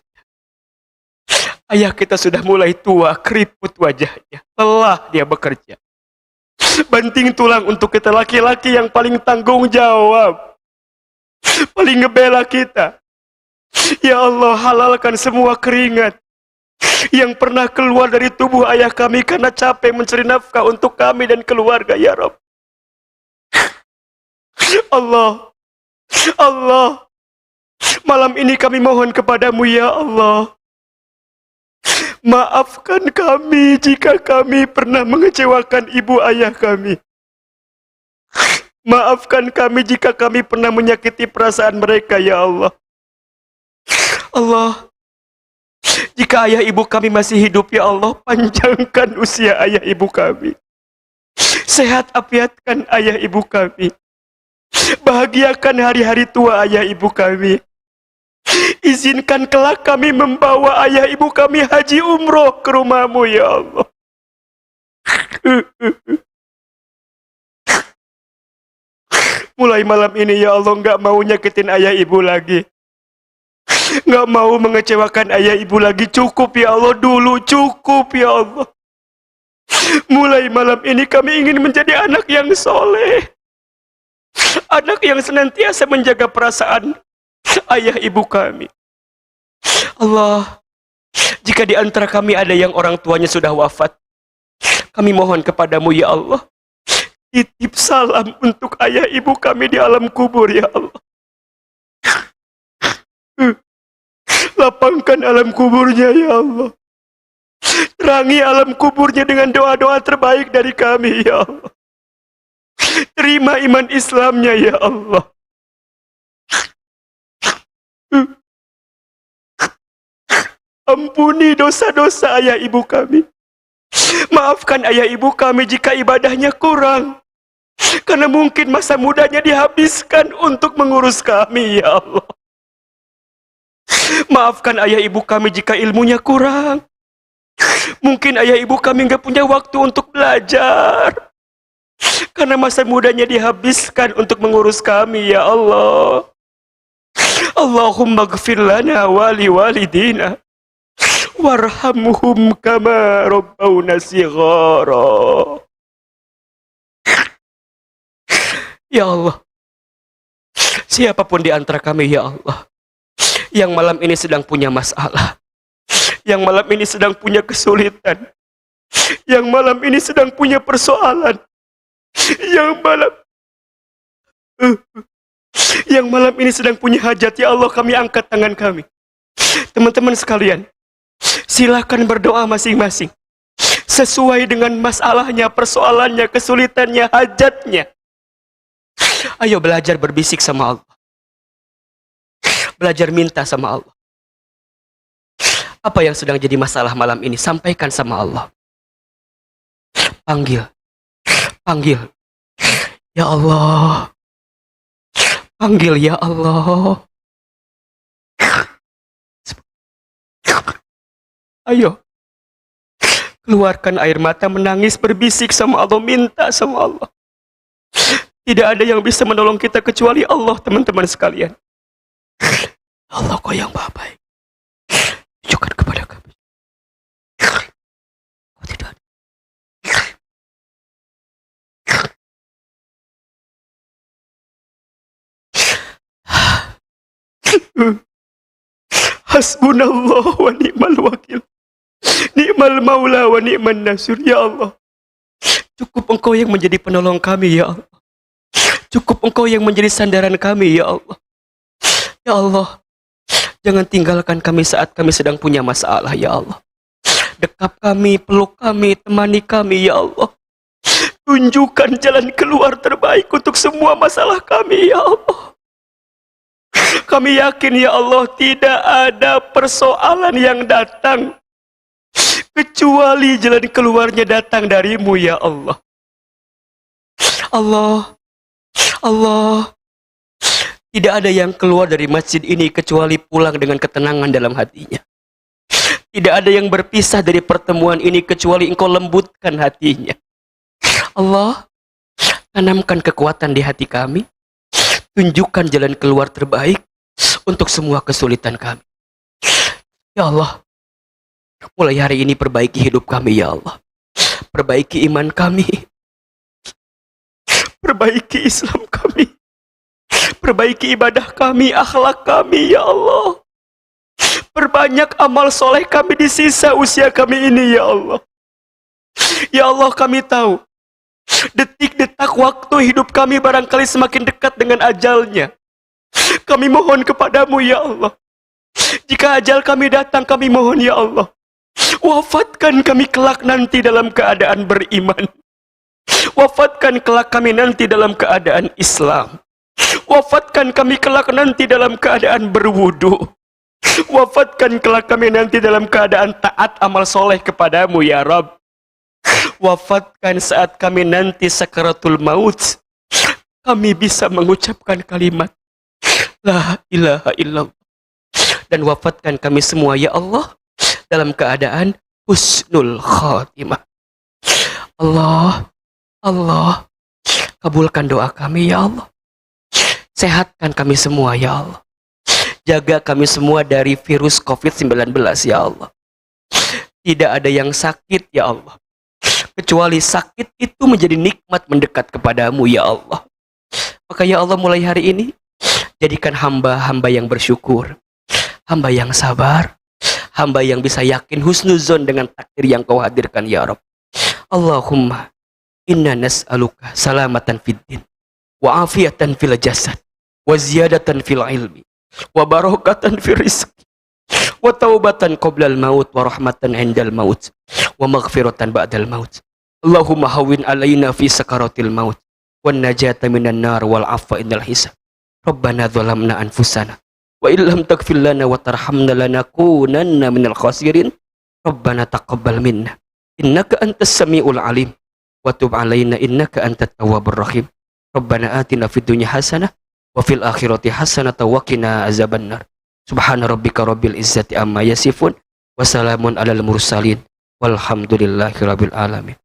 Ayah kita sudah mulai tua, keriput wajahnya, lelah dia bekerja. Banting tulang untuk kita laki-laki yang paling tanggung jawab, paling ngebela kita. Ya Allah, halalkan semua keringat yang pernah keluar dari tubuh ayah kami karena capek mencari nafkah untuk kami dan keluarga ya Rabb. Allah, Allah, malam ini kami mohon kepadamu ya Allah. Maafkan kami jika kami pernah mengecewakan ibu ayah kami. Maafkan kami jika kami pernah menyakiti perasaan mereka ya Allah. Allah, jika ayah ibu kami masih hidup ya Allah, panjangkan usia ayah ibu kami. Sehat afiatkan ayah ibu kami. Bahagiakan hari-hari tua ayah ibu kami. Izinkan kelak kami membawa ayah ibu kami haji umroh ke rumahmu ya Allah. Mulai malam ini ya Allah, gak mau nyakitin ayah ibu lagi, gak mau mengecewakan ayah ibu lagi. Cukup ya Allah dulu, cukup ya Allah. Mulai malam ini kami ingin menjadi anak yang soleh, Anak yang senantiasa menjaga perasaan ayah ibu kami. Allah, jika di antara kami ada yang orang tuanya sudah wafat, kami mohon kepadamu ya Allah, titip salam untuk ayah ibu kami di alam kubur ya Allah. Lapangkan alam kuburnya ya Allah. Terangi alam kuburnya dengan doa-doa terbaik dari kami ya Allah. Terima iman Islamnya ya Allah. Ampuni dosa-dosa ayah ibu kami. Maafkan ayah ibu kami jika ibadahnya kurang, karena mungkin masa mudanya dihabiskan untuk mengurus kami ya Allah. Maafkan ayah ibu kami jika ilmunya kurang. Mungkin ayah ibu kami gak punya waktu untuk belajar, karena masa mudanya dihabiskan untuk mengurus kami ya Allah. Allahumma gfir lana wali walidina warhamhum kama rabbawna shighara. Ya Allah, siapapun di antara kami ya Allah yang malam ini sedang punya masalah, yang malam ini sedang punya kesulitan, yang malam ini sedang punya persoalan, yang malam ini sedang punya hajat, ya Allah, kami angkat tangan kami. Teman-teman sekalian, silakan berdoa masing-masing sesuai dengan masalahnya, persoalannya, kesulitannya, hajatnya. Ayo belajar berbisik sama Allah, belajar minta sama Allah. Apa yang sedang jadi masalah malam ini, sampaikan sama Allah. Panggil, panggil, ya Allah, panggil ya Allah. Ayo, keluarkan air mata, menangis, berbisik sama Allah, minta sama Allah. Tidak ada yang bisa menolong kita kecuali Allah, teman-teman sekalian. Allah, Kau yang Maha Baik, tunjukkan kepada kami. Kau tidak ada. Hasbunallah wa ni'mal wakil, ni'mal maula wa ni'man nasir. Ya Allah, cukup Engkau yang menjadi penolong kami ya Allah. Cukup Engkau yang menjadi sandaran kami ya Allah. Ya Allah, jangan tinggalkan kami saat kami sedang punya masalah ya Allah. Dekap kami, peluk kami, temani kami ya Allah. Tunjukkan jalan keluar terbaik untuk semua masalah kami ya Allah. Kami yakin ya Allah, tidak ada persoalan yang datang kecuali jalan keluarnya datang darimu ya Allah. Allah, Allah, tidak ada yang keluar dari masjid ini kecuali pulang dengan ketenangan dalam hatinya. Tidak ada yang berpisah dari pertemuan ini kecuali Engkau lembutkan hatinya. Allah, tanamkan kekuatan di hati kami. Tunjukkan jalan keluar terbaik untuk semua kesulitan kami. Ya Allah, mulai hari ini perbaiki hidup kami ya Allah. Perbaiki iman kami. Perbaiki Islam kami. Perbaiki ibadah kami, akhlak kami ya Allah. Perbanyak amal soleh kami di sisa usia kami ini ya Allah. Ya Allah, kami tahu detik-detak waktu hidup kami barangkali semakin dekat dengan ajalnya. Kami mohon kepadamu ya Allah, jika ajal kami datang, kami mohon ya Allah, wafatkan kami kelak nanti dalam keadaan beriman. Wafatkan kelak kami nanti dalam keadaan Islam. Wafatkan kami kelak nanti dalam keadaan berwudu. Wafatkan kelak kami nanti dalam keadaan taat amal soleh kepadamu ya Rabb. Wafatkan saat kami nanti sakaratul maut, kami bisa mengucapkan kalimat La ilaha illallah. Dan wafatkan kami semua ya Allah dalam keadaan husnul khatimah. Allah, Allah, kabulkan doa kami ya Allah. Sehatkan kami semua ya Allah. Jaga kami semua dari virus COVID-19 ya Allah. Tidak ada yang sakit ya Allah, kecuali sakit itu menjadi nikmat mendekat kepadamu ya Allah. Maka ya Allah, mulai hari ini jadikan hamba-hamba yang bersyukur, hamba yang sabar, hamba yang bisa yakin husnuzon dengan takdir yang kau hadirkan ya Rabb. Allahumma inna nas'aluka salamatan fid din wa afiatan fil jasad wa ziyadatan fil ilmi wa barakatan fil rizki wa taubatan qoblal maut wa rahmatan indal maut wa maghfiratan ba'dal maut. Allahumma hawwin alaina fi sakaratil maut wan najata minan nar wal afwa indal hisab. Rabbana zalamna anfusana wa illam taghfir lana wa tarhamna lanakunanna minal khasirin. Rabbana taqabbal minna innaka antas samiul alim wa tub alaina innaka antat tawwabur rahim. Rabbana atina fid dunya hasanah wa fil akhirati hasanah wa qina azabannar. Subhana rabbika rabbil izzati amma yasifun wa salamun alal mursalin walhamdulillahi rabbil alamin.